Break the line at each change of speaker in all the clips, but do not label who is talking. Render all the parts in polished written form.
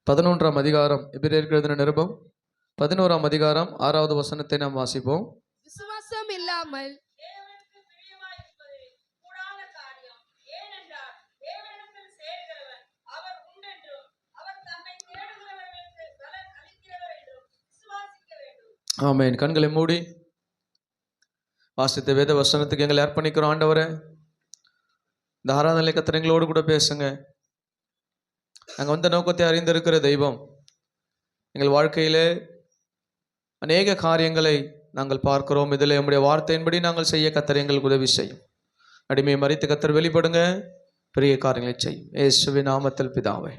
11ஆம் அதிகாரம் எபிரேயருக்கு எழுதின நிருபம் 11ஆம் அதிகாரம் 6வது வசனத்தை நாம் வாசிப்போம்.
விசுவாசம் இல்லாமல்
தேவனுக்கு பிரியமாயிருப்பது கூடாத காரியம். ஏனென்றால் தேவனிடத்தில் சேருகிறவன் அவர் உண்டென்றும் அவர் தம்மை தேடுகிறவர்களுக்கு பலன் அளிக்கிறவர் என்றும் விசுவாசிக்க வேண்டும்.
ஆமென். கண்களை மூடி வாசித்த வேத வசனத்துக்கு எங்களை அர்ப்பணிக்கிறோம். ஆண்டவரே, இந்த ஆராதனை கர்த்தர் எங்களோடு கூட பேசுங்க. நாங்கள் வந்த நோக்கத்தை அறிந்திருக்கிற தெய்வம், எங்கள் வாழ்க்கையிலே அநேக காரியங்களை நாங்கள் பார்க்கிறோம். இதில் நம்முடைய வார்த்தையின்படி நாங்கள் செய்ய கர்த்தர் எங்களுக்கு உதவி செய்யும். அடிமையை மறித்து கர்த்தர் வெளிப்படுங்க, பெரிய காரியங்களை செய்யும். இயேசுவின் நாமத்தில் பிதாவே,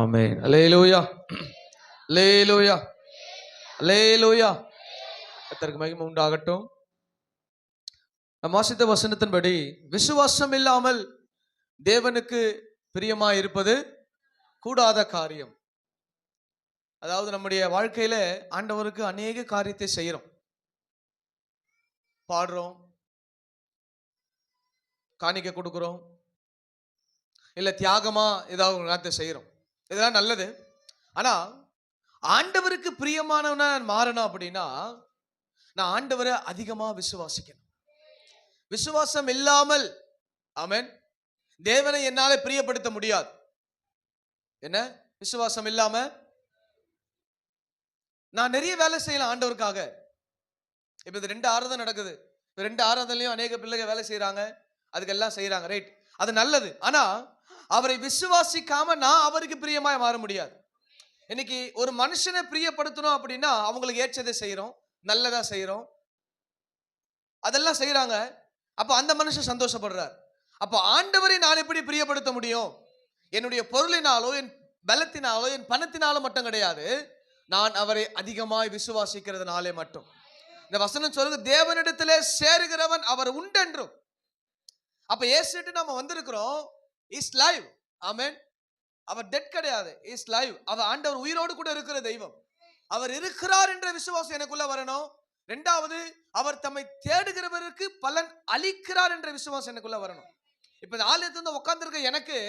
ஆமென். அல்லேலூயா, அல்லேலூயா, அல்லேலூயா. கர்த்தருக்கு மகிமை உண்டாகட்டும். நாம் வாசித்த வசனத்தின்படி விசுவாசம் இல்லாமல் தேவனுக்கு பிரியமாய் இருப்பது கூடாத காரியம். அதாவது நம்முடைய வாழ்க்கையில ஆண்டவருக்கு அநேக காரியத்தை செய்யறோம், பாடுறோம், காணிக்கை கொடுக்கிறோம், இல்ல தியாகமா ஏதாவது ஒரு காரியத்தை செய்யறோம். இதெல்லாம் நல்லது. ஆனா ஆண்டவருக்கு பிரியமானவனா நான் மாறணும் அப்படின்னா நான் ஆண்டவரை அதிகமா விசுவாசிக்கணும். விசுவாசம் இல்லாமல் ஆமென் தேவனை என்னால பிரியப்படுத்த முடியாது. என்ன விசுவாசம் இல்லாம நான் நிறைய வேலை செய்யலாம் ஆண்டவருக்காக. இப்ப இது 2 ஆராதனை நடக்குது. 2 ஆராதனையும் அநேக பிள்ளைங்க வேலை செய்யறாங்க, அதுக்கெல்லாம் செய்யறாங்க, ரைட், அது நல்லது. ஆனா அவரை விசுவாசிக்காம நான் அவருக்கு பிரியமாய் மாற முடியாது. இன்னைக்கு ஒரு மனுஷனை பிரியப்படுத்தணும் அப்படின்னா அவங்களுக்கு ஏற்றதை செய்யறோம், நல்லதா செய்யறோம், அதெல்லாம் செய்யறாங்க. அப்ப அந்த மனுஷன் சந்தோஷப்படுறார். அப்ப ஆண்டவரை நான் எப்படி பிரியப்படுத்த முடியும்? என்னுடைய பொருளினாலோ என் பலத்தினாலோ என் பணத்தினாலோ மட்டும் கிடையாது, நான் அவரை அதிகமாய் விசுவாசிக்கிறதுனாலே மட்டும். இந்த வசனம் சொல்லுது, தேவனிடத்திலே சேருகிறவன் அவர் உண்டென்றும். அப்ப இயேசுட்டு நாம வந்திருக்கிறோம். Is live. ஆமென். அவர் டெட் கிடையாது, இஸ் லைவ். அவர் ஆண்டவர் உயிரோடு கூட இருக்கிற தெய்வம். அவர் இருக்கிறார் என்ற விசுவாசம் எனக்குள்ள வரணும். 2வது, அவர் தம்மை தேடுகிறவருக்கு பலன் அளிக்கிறார் என்ற விசுவாசம் எனக்குள்ள வரணும். இப்ப இந்த ஆலயத்துல உட்கார்ந்திருக்க எனக்கு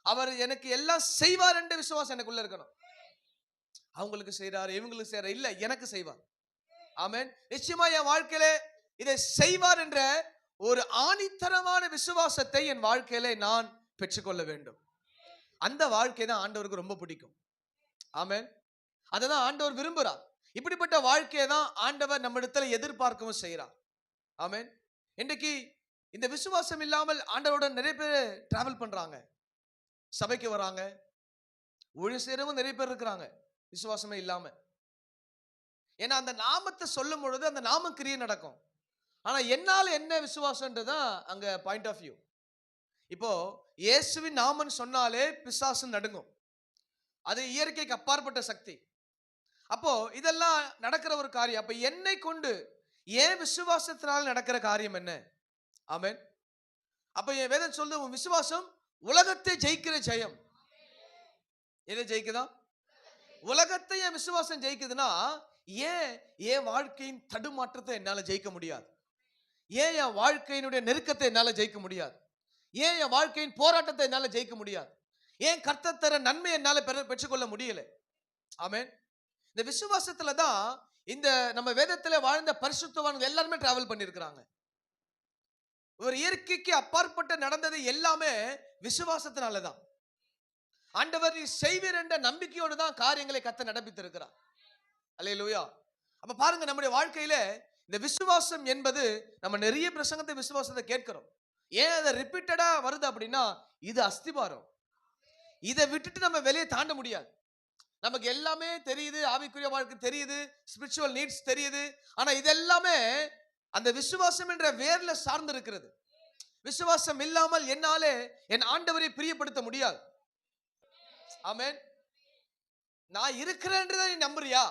அவர் எனக்கு எல்லாம் செய்வார் என்ற விசுவாசம் எனக்குள்ள இருக்கணும். அவங்களுக்கு செய்றாரு, இவங்களுக்கு செய்றாரு இல்ல, எனக்கு செய்வார். ஆமென். நிச்சயமா என் வாழ்க்கையில இதை செய்வார் என்ற ஒரு ஆணித்தரமான விசுவாசத்தை என் வாழ்க்கையில நான் பெற்றுக்கொள்ள வேண்டும். அந்த வாழ்க்கை தான் ஆண்டவருக்கு ரொம்ப பிடிக்கும். ஆமென். அததான் ஆண்டவர் விரும்புறார். இப்படிப்பட்ட வாழ்க்கையை தான் ஆண்டவர் நம்மிடத்துல எதிர்பார்க்கவும் செய்கிறார். ஆமென். இன்றைக்கு இந்த விசுவாசம் இல்லாமல் ஆண்டவரோட நிறைய பேர் டிராவல் பண்றாங்க, சபைக்கு வராங்க, ஊழியம் செய்யறவங்க நிறைய பேர் இருக்கிறாங்க விசுவாசமே இல்லாம. ஏன்னா அந்த நாமத்தை சொல்லும் பொழுது அந்த நாம கிரியை நடக்கும். ஆனா என்னால என்ன விசுவாசம்ன்றதான் அங்க பாயிண்ட் ஆஃப் வியூ. இப்போ இயேசுவின் நாமன் சொன்னாலே பிசாசு நடுங்கும். அது இயற்கைக்கு அப்பாற்பட்ட சக்தி. அப்போ இதெல்லாம் நடக்கிற ஒரு காரியம். அப்ப என்னை கொண்டு ஏன் விசுவாசத்தினால் நடக்கிற காரியம் என்ன? ஆமென். அப்ப என் வேதம் சொல்லுது, உன் விசுவாசம் உலகத்தை ஜெயிக்கிற ஜெயம். எதை ஜெயிக்குதா? உலகத்தை என் விசுவாசம் ஜெயிக்குதுன்னா ஏன் என் வாழ்க்கையின் தடுமாற்றத்தை என்னால ஜெயிக்க முடியாது? ஏன் என் வாழ்க்கையினுடைய நெருக்கத்தை என்னால ஜெயிக்க முடியாது? ஏன் என் வாழ்க்கையின் போராட்டத்தை என்னால ஜெயிக்க முடியாது? ஏன் கர்த்தர் தர நன்மை என்னால பெற்றுக்கொள்ள முடியல? ஆமென். இந்த விசுவாசத்துல தான் இந்த நம்ம வேதத்துல வாழ்ந்த பரிசுத்தவான்கள் எல்லாருமே டிராவல் பண்ணியிருக்கிறாங்க. ஒரு இயற்கைக்கு அப்பாற்பட்ட நடந்தது எல்லாமே விசுவாசத்தினால தான். ஆண்டவர் நீ செய்வீர் என்ற நம்பிக்கையோடு தான் காரியங்களை கர்த்தர் நடப்பித்திருக்கிறார். அல்லேலூயா. அப்ப பாருங்க, நம்முடைய வாழ்க்கையில இந்த விசுவாசம் என்பது, நம்ம நிறைய பிரசங்கத்தை விசுவாசத்தை கேட்கிறோம். ஏன் அதை ரிப்பீட்டடா வருது அப்படின்னா இது அஸ்திபாரம். இதை விட்டுட்டு நம்ம வெளியே தாண்ட முடியாது. நமக்கு எல்லாமே தெரியுது, ஆவிக்குரிய வாழ்க்கை தெரியுது, ஸ்பிரிச்சுவல் நீட்ஸ் தெரியுது. ஆனா இதெல்லாமே அந்த விசுவாசம் என்ற வேர்ல சார்ந்து இருக்கிறது. விசுவாசம் இல்லாமல் என்னாலே என் ஆண்டவரை பிரியப்படுத்த முடியாது. ஆமென். நான் இருக்கிறேன்றதை நீ நம்புறியா?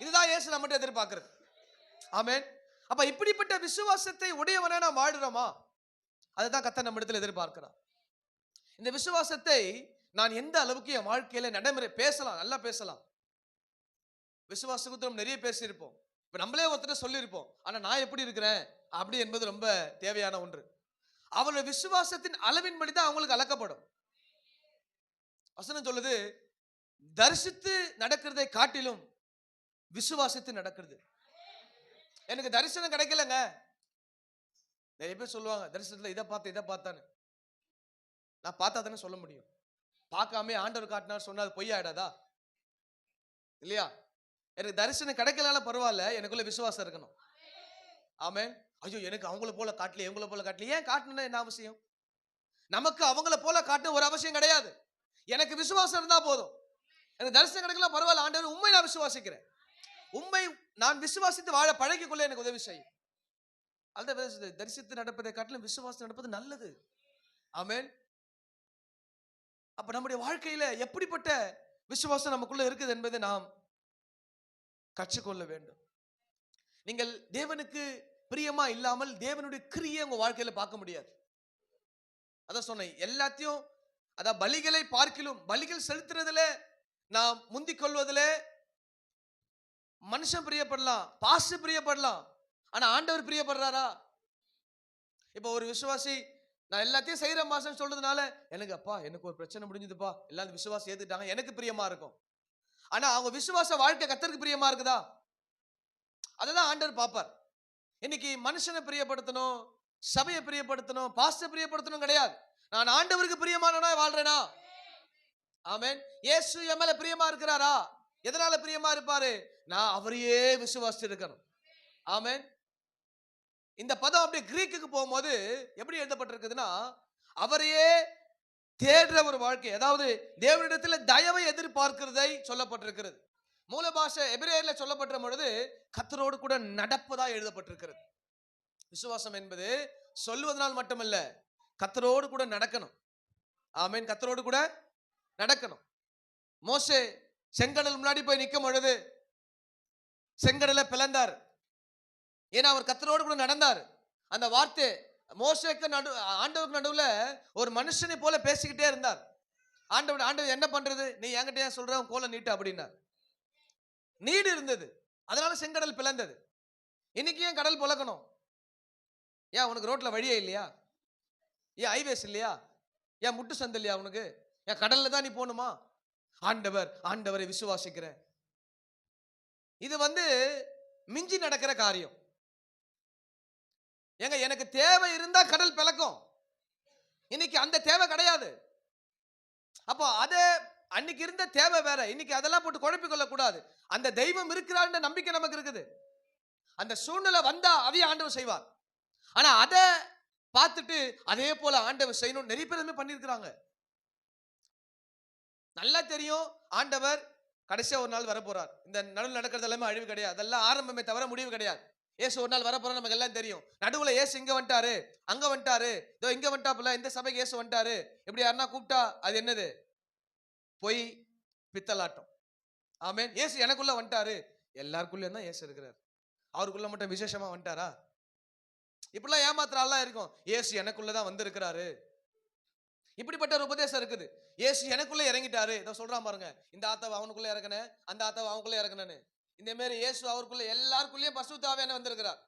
இதுதான் இயேசு நம்மகிட்ட எதிர்பார்க்கிறது. ஆமென். அப்ப இப்படிப்பட்ட விசுவாசத்தை உடையவனா நாம் வாழுறோமா? அதுதான் கர்த்தர் நம்மிடத்தில் எதிர்பார்க்கிறார். இந்த விசுவாசத்தை நான் எந்த அளவுக்கு என் வாழ்க்கையில நடைமுறை பேசலாம், நல்லா பேசலாம். விசுவாசத்தை நிறைய பேசியிருப்போம். இப்ப நம்மளே ஒருத்தர் சொல்லியிருப்போம், ஆனா நான் எப்படி இருக்கிறேன் அப்படி என்பது ரொம்ப தேவையான ஒன்று. அவளுடைய விசுவாசத்தின் அளவின்படி தான் அவங்களுக்கு அளக்கப்படும். வசனம் சொல்லுது, தரிசித்து நடக்கிறதை காட்டிலும் விசுவாசித்து நடக்கிறது. எனக்கு தரிசனம் கிடைக்கலங்க. நிறைய பேர் சொல்லுவாங்க தரிசனத்துல இதை பார்த்தான்னு. நான் பார்த்தா தானே சொல்ல முடியும். பார்க்காம ஆண்டவர் காட்டினார் சொன்னா அது பொய்யாயிடாதா? இல்லையா? எனக்கு தரிசனம் கிடைக்கலனால பரவாயில்ல, எனக்குள்ள விசுவாசம் இருக்கணும். ஆமென். ஐயோ எனக்கு அவங்கள போல காட்டல, இவங்கள போல காட்டல. ஏன் காட்டணும்னா என்ன அவசியம்? நமக்கு அவங்கள போல காட்டணும் ஒரு அவசியம் கிடையாது. எனக்கு விசுவாசம் இருந்தா போதும். எனக்கு தரிசனம் கிடைக்கலாம் பரவாயில்ல, ஆண்டவர் உண்மை நான் விசுவாசிக்கிறேன். உண்மை நான் விசுவாசித்து வாழ பழகிக்கொள்ள எனக்கு உதவி செய்யும். அந்த தரிசித்து நடப்பதை காட்டிலும் விசுவாசம் நடப்பது நல்லது. ஆமென். அப்ப நம்முடைய வாழ்க்கையில எப்படிப்பட்ட விசுவாசம் நமக்குள்ள இருக்குது என்பதை நாம் கற்றுக்கொள்ள வேண்டும். நீங்கள் தேவனுக்கு பிரியமா இல்லாமல் தேவனுடைய கிரியை உங்க வாழ்க்கையில பார்க்க முடியாது. அதான் சொன்னேன், எல்லாத்தையும் அதான் பலிகளை பார்க்கிலும் பலிகள் செலுத்துறதுல நாம் முந்திக் கொள்வதில் மனுஷன் பிரியப்படலாம், பாச பிரியப்படலாம், ஆனா ஆண்டவர் பிரியப்படுறாரா? இப்ப ஒரு விசுவாசி நான் எல்லாத்தையும் செய்யற மாசம் சொல்றதுனால எனக்கு அப்பா எனக்கு ஒரு பிரச்சனை முடிஞ்சதுப்பா, எல்லாரும் விசுவாசி ஏத்துட்டாங்க, எனக்கு பிரியமா இருக்கும். ஆனா அவங்க விசுவாச வாழ்க்கை கர்த்தருக்கு பிரியமா இருக்குதா? அததான் ஆண்டவர் பார்ப்பார். இன்னைக்கு மனுஷனை பிரியப்படுத்தணும், சபையை பிரியப்படுத்தணும், பாஸ்டரை பிரியப்படுத்தணும் கிடையாது. நான் ஆண்டவருக்கு பிரியமானவனா வாழ்றேனா? ஆமென். இயேசு என் மேல பிரியமா இருக்கிறாரா? எதனால பிரியமா இருப்பாரு? நான் அவரையே விசுவாசித்து இருக்கணும். ஆமென். இந்த பதம் அப்படியே கிரீக்குக்கு போகும்போது எப்படி எழுதப்பட்டிருக்குதுன்னா, அவரையே தேடுற ஒரு வாழ்க்கை, அதாவது தேவனிடத்தில் தயவை எதிர்பார்க்கிறதை சொல்லப்பட்டிருக்கிறது. மூல பாஷை எபிரேயர்ல சொல்லப்பட்ட பொழுது கர்த்தரோடு கூட நடப்பதா எழுதப்பட்டிருக்கிறது. விசுவாசம் என்பது சொல்வதனால் மட்டுமல்ல, கர்த்தரோடு கூட நடக்கணும். ஆமென். கர்த்தரோடு கூட நடக்கணும். மோசே செங்கடல் முன்னாடி போய் நிற்கும் பொழுது செங்கடலை பிளந்தார். ஏன்னா அவர் கர்த்தரோடு கூட நடந்தார். அந்த வார்த்தை மோசேக்கு ஆண்டவருக்கு நடுவுல ஒரு மனுஷனை போல பேசிக்கிட்டே இருந்தார். ஆண்டவர் என்ன பண்றது, நீ என்கிட்ட ஏன் சொல்ற, கோலை நீட்டு அப்படின்னார். நீடு இருந்தது, அதனால செங்கடல் பிளந்தது. இன்னைக்கு ஏன் கடல் புலக்கணும்? ஏன் உனக்கு ரோட்ல வழியே இல்லையா? ஏன் ஹைவேஸ் இல்லையா? ஏன் முட்டு சந்து இல்லையா உனக்கு? ஏன் கடல்ல தான் நீ போகணுமா? ஆண்டவரை விசுவாசிக்கிற. இது மிஞ்சி நடக்கிற காரியம். ஏங்க எனக்கு தேவை இருந்தா கடல் பிளக்கும். இன்னைக்கு அந்த தேவை கிடையாது. அப்போ அது அன்னைக்கு இருந்த தேவை வேற, இன்னைக்கு அதெல்லாம் போட்டு குழப்பிக் கொள்ள கூடாது. அந்த தெய்வம் இருக்கிறார் நம்பிக்கை நமக்கு இருக்குது. அந்த சூழ்நிலை வந்தா அதையே ஆண்டவர் செய்வார். ஆனா அதை பார்த்துட்டு அதே போல ஆண்டவர் செய்யணும் நிறைய பேர் பண்ணியிருக்கிறாங்க. நல்லா தெரியும் ஆண்டவர் கடைசியா ஒரு நாள் வரப்போறார். இந்த நடுவில் நடக்கிறது எல்லாமே அழிவு கிடையாது, அதெல்லாம் ஆரம்பமே தவிர முடிவு கிடையாது. ஏசு ஒரு நாள் வரப்போறார், நமக்கு எல்லாம் தெரியும். நடுவுல ஏசு இங்க வந்துட்டாரு, அங்க வந்துட்டாரு, இதோ இங்க வந்துட்டாப்புல, இந்த சபைக்கு ஏசு வந்துட்டாரு, இப்படி யாருன்னா கூப்பிட்டா அது என்னது? பொய், பித்தலாட்டம். ஆமென். ஏசு எனக்குள்ள வந்துட்டாரு, எல்லாருக்குள்ளயும் தான் ஏசு இருக்கிறார், அவருக்குள்ள மட்டும் விசேஷமா வந்துட்டாரா? இப்படிலாம் ஏமாத்துறாலாம் இருக்கும். ஏசு எனக்குள்ளதான் வந்திருக்கிறாரு, இப்படிப்பட்ட ஒரு உபதேசம் இருக்குது. ஏசு எனக்குள்ள இறங்கிட்டாரு, இதை சொல்றான் பாருங்க, இந்த ஆத்தாவை அவனுக்குள்ள இறங்கின, அந்த ஆத்தாவை அவனுக்குள்ள இறங்கினு. இந்த மாதிரி இயேசு அவருக்குள்ள எல்லாருக்குள்ளேயும் பரிசுத்த ஆவியானவர் வந்திருக்கிறார்.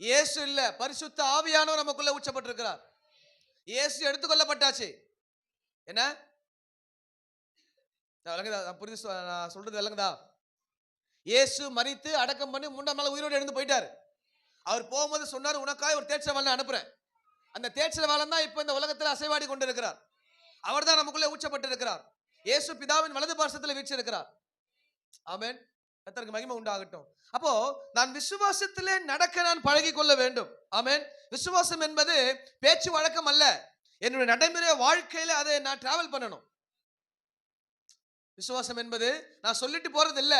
இயேசு இல்ல, பரிசுத்த ஆவியானவர் நமக்குள்ள உச்சப்பட்டிருக்கிறார். இயேசு எடுத்துக்கொள்ளப்பட்டாச்சு. என்ன விளங்குதா? புரிந்து நான் சொல்றது விளங்குதா? இயேசு மரித்து அடக்கம் பண்ணி 3ஆம் நாள் உயிரோடு எழுந்து போயிட்டாரு. அவர் போகும்போது சொன்னாரு, உனக்காய் ஒரு தேற்றவாளனை அனுப்புறேன். அந்த தேற்றவாளன் தான் இப்ப இந்த உலகத்தில் அசைவாடி கொண்டிருக்கிறார். அவர் தான் நமக்குள்ளே ஊற்றப்பட்டிருக்கிறார். இயேசு பிதாவின் வலது பார்சத்தில் வீற்றிருக்கிறார். ஆமென். கர்த்தருக்கு மகிமை உண்டாகட்டும். அப்போ நான் விசுவாசத்திலே நடக்க நான் பழகி கொள்ள வேண்டும். ஆமென். விசுவாசம் என்பது பேச்சு வழக்கம் அல்ல, என்னுடைய நடைமுறை வாழ்க்கையில அதை நான் டிராவல் பண்ணணும். விசுவாசம் என்பது நான் சொல்லிட்டு போறது இல்ல,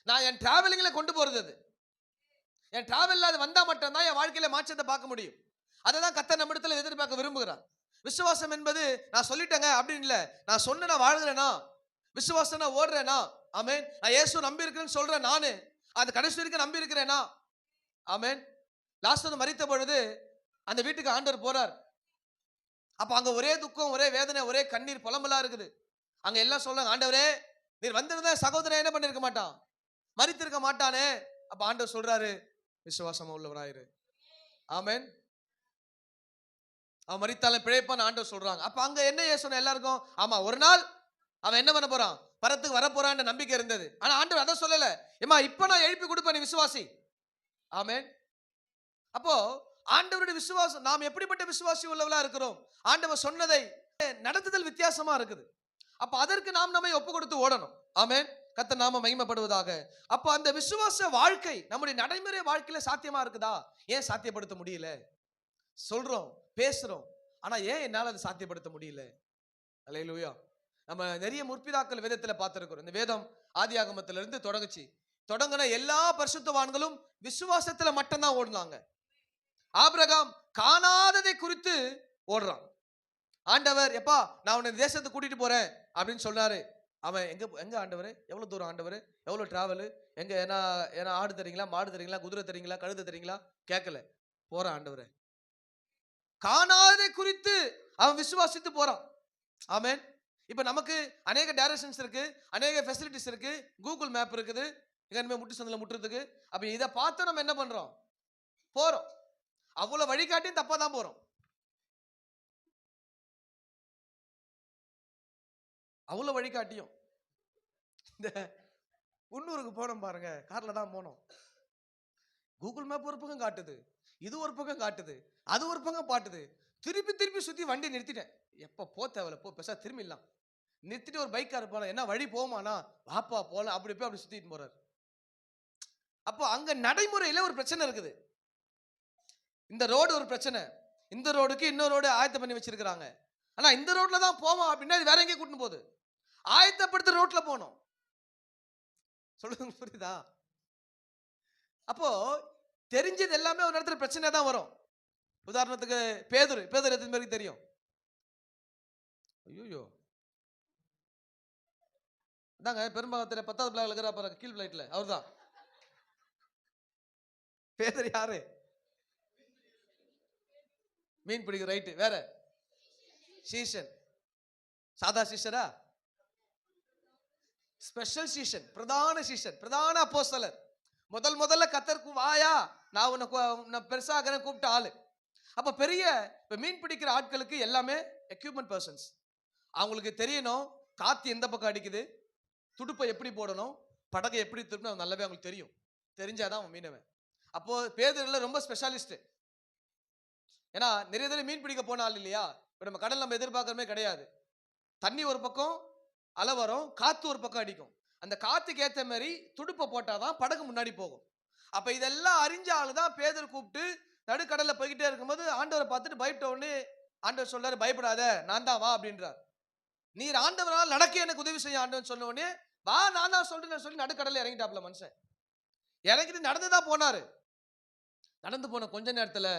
நான் என் டிராவலிங்ல கொண்டு போறது. அது என் டிராவல்ல அது வந்தா மட்டும்தான் என் வாழ்க்கையில மாற்றத்தை பார்க்க முடியும். அதை தான் கர்த்தர் நம்மிடத்தில் எதிர்பார்க்க விரும்புகிறார். விசுவாசம் என்பது நான் சொல்லிட்டேங்க அப்படின்னு இல்ல, நான் சொன்ன நான் வாழ்கிறேனா, விசுவாசம் நான் ஓடுறேனா, ஆமென், நான் இயேசு நம்பி இருக்கிறேன்னு சொல்றேன், நானு அந்த கடைசி வரைக்கும் நம்பி இருக்கிறேனா? ஆமென். லாஸ்ட் மரித்த பொழுது அந்த வீட்டுக்கு ஆண்டவர் போறார். அப்ப அங்க ஒரே துக்கம், ஒரே வேதனை, ஒரே கண்ணீர், புலம்பலா இருக்குது. அங்க எல்லாம் சொல்றாங்க, ஆண்டவரே நீர் வந்திருந்தா சகோதரன் என்ன பண்ணிருக்க மாட்டான், மரித்திருக்க மாட்டானே. அப்ப ஆண்டவர் சொல்றாரு, விசுவாசமா உள்ளவராயிரு. ஆமென். அவன் மரித்தாலும் பிழைப்பான் ஆண்டவர் சொல்றாங்க. அப்ப அங்க என்ன சொன்ன எல்லாருக்கும், ஆமா ஒரு நாள் அவன் என்ன பண்ண போறான்? பரத்துக்கு வரப்போறான்ற நம்பிக்கை இருந்தது. ஆனா ஆண்டவர் அதை சொல்லல. ஏமா இப்ப நான் எழுப்பி கொடுப்பேன், நீ விசுவாசி. ஆமென். அப்போ ஆண்டவருடைய விசுவாசம், நாம் எப்படிப்பட்ட விசுவாசி உள்ளவளா இருக்கிறோம்? ஆண்டவர் சொன்னதை நடத்துதல் வித்தியாசமா இருக்குது. அப்ப அதற்கு நாம் நம்மை ஒப்பு கொடுத்து ஓடணும். ஆமென். கர்த்தர் நாம மகிமைப்படுவதாக. அப்ப அந்த விசுவாச வாழ்க்கை நம்முடைய நடைமுறை வாழ்க்கையில சாத்தியமா இருக்குதா? ஏன் சாத்தியப்படுத்த முடியல? சொல்றோம், பேசுறோம், ஆனா ஏன் என்னால அதை சாத்தியப்படுத்த முடியல? அல்லேலூயா. நம்ம நிறைய முற்பிதாக்கள் வேதத்துல பார்த்திருக்கிறோம். இந்த வேதம் ஆதியாகமத்துல இருந்து தொடங்கின எல்லா பரிசுத்தவான்களும் விசுவாசத்துல மட்டும்தான் ஓடுனாங்க. ஆபிரகாம் காணாததை குறித்து ஓடுறான். ஆண்டவர், எப்பா நான் உன்னை தேசத்துக்கு கூட்டிட்டு போறேன் அப்படின்னு சொன்னாரு. அவன் எங்க ஆண்டவரே, எவ்வளவு தூரம் ஆண்டவரே, எவ்வளவு டிராவல், எங்க ஏன்னா ஆடு தரீங்களா, மாடு தரீங்களா, குதிரை தரீங்களா, கழுதை தரீங்களா கேட்கல. போற ஆண்டவரே. காணாததை குறித்து அவன் விசுவாசித்து போறான். ஆமென். இப்ப நமக்கு அநேக டைரக்ஷன்ஸ் இருக்கு, அநேக ஃபெசிலிட்டிஸ் இருக்கு, கூகுள் மேப் இருக்குது, எங்க முட்டு சந்தில முட்டுறதுக்கு. அப்ப இதை பார்த்து நம்ம என்ன பண்றோம்? போறோம். அவ்வளவு வழிகாட்டியும் தப்பா தான் போறோம். அவ்வளவு வழிகாட்டியும் இந்த உள்ளூருக்கு போனோம் பாருங்க, கார்ல தான் போனோம். கூகுள் மேப் ஒரு பக்கம் காட்டுது, இது ஒரு பக்கம் காட்டுது, அது ஒரு பக்கம் பாட்டுது. திருப்பி சுத்தி வண்டி நிறுத்திட்டேன். எப்ப போ தேவையில்ல, போ பெருசா திரும்பிடலாம். நிறுத்திட்டு ஒரு பைக்கார் போல, என்ன வழி போமானா, வாப்பா போல, அப்படி போய் அப்படி சுத்திட்டு போறாரு. அப்போ அங்க நடைமுறையில ஒரு பிரச்சனை இருக்குது. இந்த ரோடு ஒரு பிரச்சனை, இந்த ரோடுக்கு இன்னொரு ரோடு ஆயத்தம் பண்ணி வச்சிருக்காங்க. ஆனா இந்த ரோட்ல தான் போவோம் அப்படின்னா வேற எங்கேயும் கூட்டிட்டு போகுது. ஆயத்தப்படுத்த ரோட்ல போனோம். சொல்லுங்க, புரியுதா? அப்போ தெரிஞ்சது எல்லாமே ஒரு இடத்துல பிரச்சனை தான் வரும். உதாரணத்துக்கு பேதுரு எத்தனை பேருக்கு தெரியும்? ஐயோ, அதாங்க பெரும்பாகத்தில் 10வது பிளாக்ல இருக்கிற கீழ் பிளைட்ல அவர் தான் பேதுரு. யாரு? மீன் பிடிக்கிற, ரைட்டு. வேற சீசன், சாதா சீசரா? ஸ்பெஷல் சீசன், பிரதான சீசன், பிரதான அப்போஸ்தலர். முதல்ல கத்தருக்கு வாயா, நான் உன்னை பெருசாக கூப்பிட்ட ஆளு. அப்ப பெரிய மீன் பிடிக்கிற ஆட்களுக்கு எல்லாமே எக்யூப்மெண்ட் பர்சன்ஸ். அவங்களுக்கு தெரியணும் காத்து எந்த பக்கம் அடிக்குது, துடுப்பை எப்படி போடணும், படகை எப்படி திருப்பணும், நல்லாவே அவங்களுக்கு தெரியும். தெரிஞ்சாதான் அவன் மீனவன். அப்போ பேதுருல ரொம்ப ஸ்பெஷாலிஸ்ட். ஏன்னா நிறைய தடவை மீன் பிடிக்க போன ஆள் இல்லையா? இப்போ நம்ம கடல் நம்ம எதிர்பார்க்கறமே கிடையாது. தண்ணி ஒரு பக்கம் அலை வரும், காத்து ஒரு பக்கம் அடிக்கும். அந்த காத்துக்கு ஏற்ற மாதிரி துடுப்பை போட்டாதான் படகு முன்னாடி போகும். அப்ப இதெல்லாம் அறிஞ்ச ஆளு தான் பேதுரு கூப்பிட்டு நடுக்கடல்ல போய்கிட்டே இருக்கும்போது ஆண்டவரை பார்த்துட்டு பயப்பட்ட உடனே ஆண்டவர் சொல்றாரு, பயப்படாத, நான் தான், வா அப்படின்றார். நீர் ஆண்டவரால் நடக்க எனக்கு உதவி செய்ய ஆண்டவன் சொன்ன உடனே, வா நான் தான் சொல்றேன்னு சொல்லி நடுக்கடல்ல இறங்கிட்டாப்ல மனுஷன். இறங்கிட்டு நடந்துதான் போனாரு. நடந்து போன கொஞ்ச நேரத்துல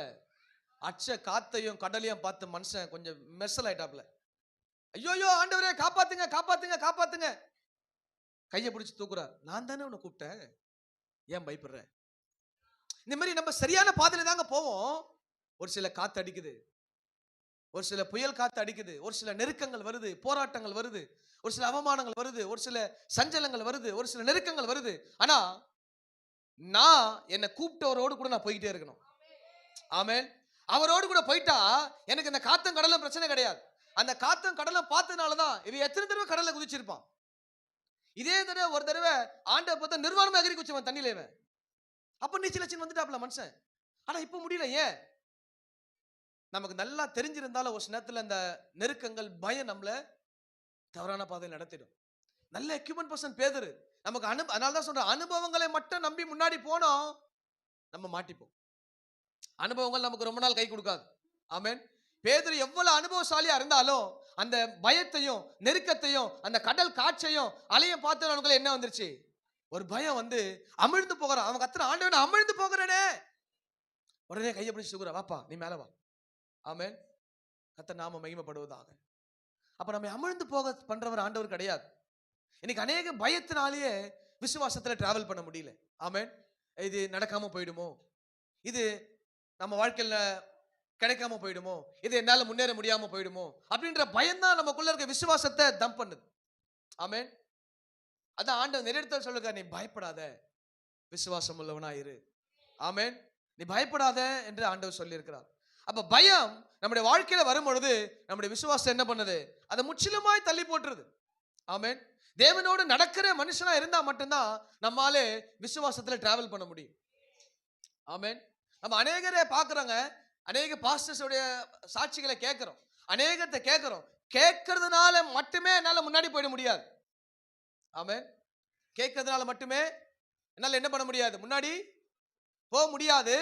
அச்ச காத்தையும் கடலையும் பார்த்து மனுஷன் கொஞ்சம் மெர்சல் ஆயிட்டாப்ல. ஐயோ ஆண்டவரே, காப்பாத்துங்க காப்பாத்துங்க காப்பாத்துங்க. கையை பிடிச்சு தூக்குறார். நான் தானே உன்னை கூப்பிட்டேன், ஏன் பயப்படுற? இந்த மாதிரி நம்ம சரியான பாதையில தாங்க போவோம். ஒரு சில காத்து அடிக்குது, ஒரு சில புயல் காத்து அடிக்குது, ஒரு சில நெருக்கங்கள் வருது, போராட்டங்கள் வருது, ஒரு சில அவமானங்கள் வருது, ஒரு சில சஞ்சலங்கள் வருது, ஒரு சில நெருக்கங்கள் வருது. ஆனா நான் என்னை கூப்பிட்டவரோடு கூட நான் போய்கிட்டே இருக்கணும். ஆமென். அவரோடு கூட போயிட்டா எனக்கு இந்த காத்தும் கடலும் பிரச்சனை கிடையாது. அந்த காத்தும் கடலும் பார்த்ததுனாலதான் இவன் எத்தனை தடவை கடல்ல குதிச்சிருப்பான். இதே தடவை ஒரு தடவை ஆண்டவர் பார்த்தா நிர்வாணமா எகிரி குச்சிவன் தண்ணியில. இவன் அப்ப நீச்சல் வந்துட்டாப்ல மனுஷன். ஆனா இப்ப முடியல. ஏன்? நமக்கு நல்லா தெரிஞ்சிருந்தாலும் ஒரு சில நேரத்தில் அந்த நெருக்கங்கள், பயம் நம்மள தவறான பாதையில் நடத்திடும். நல்ல எக்யூப்மெண்ட் பர்சன் பேதுரு. நமக்கு அதனால தான் சொல்றேன், அனுபவங்களை மட்டும் நம்பி முன்னாடி போனோம் நம்ம மாட்டிப்போம். அனுபவங்கள் நமக்கு ரொம்ப நாள் கை கொடுக்காது. ஆமென். பேதுரு எவ்வளவு அனுபவசாலியா இருந்தாலும் அந்த பயத்தையும் நெருக்கத்தையும் அந்த கடல் காட்சையும் அலையும் பார்த்து அவனுக்குள்ள என்ன வந்துருச்சு? ஒரு பயம் வந்து அமிழ்ந்து போகிறான். அவன் கத்துற, ஆண்டவனே அமிழ்ந்து போகிறேனே. உடனே கையை பிடிச்சு தூக்குறான், வாப்பா நீ மேல வா. ஆமென். கர்த்தர் நாம மகிமைப்படுவதாக. அப்ப நம்ம அமிழ்ந்து போக பண்றவர் ஆண்டவர் கிடையாது. இன்னைக்கு அநேக பயத்தினாலேயே விசுவாசத்துல டிராவல் பண்ண முடியல. ஆமென். இது நடக்காம போயிடுமோ, இது நம்ம வாழ்க்கையில கிடைக்காம போயிடுமோ, இது என்னால முன்னேற முடியாம போயிடுமோ அப்படின்ற பயம்தான் நமக்குள்ள இருக்க விசுவாசத்தை தம் பண்ணுது. ஆமென். அதான் ஆண்டவர் நிறைய இடத்துல சொல்லுங்க, நீ பயப்படாத, விசுவாசம் உள்ளவனாயிரு. ஆமென். நீ பயப்படாத என்று ஆண்டவர் சொல்லி இருக்கிறார். அப்ப பயம் நம்முடைய வாழ்க்கையில வரும் பொழுது நம்முடைய விசுவாசம் என்ன பண்ணுது? அதை முற்றிலுமாய் தள்ளி போட்டுருது. ஆமென். தேவனோடு நடக்கிற மனுஷனா இருந்தா மட்டும்தான் நம்மாலே விசுவாசத்துல டிராவல் பண்ண முடியும். ஆமென். நம்ம அநேகரை பார்க்கறோங்க, அநேக பாஸ்டர்ஸ் உடைய சாட்சிகளை கேட்கிறோம், அநேகத்தை கேட்கிறோம். கேட்கறதுனால மட்டுமே என்னால முன்னாடி போயிட முடியாது. ஆமென். கேட்கறதுனால மட்டுமே என்னால என்ன பண்ண முடியாது, முன்னாடி போக முடியாது.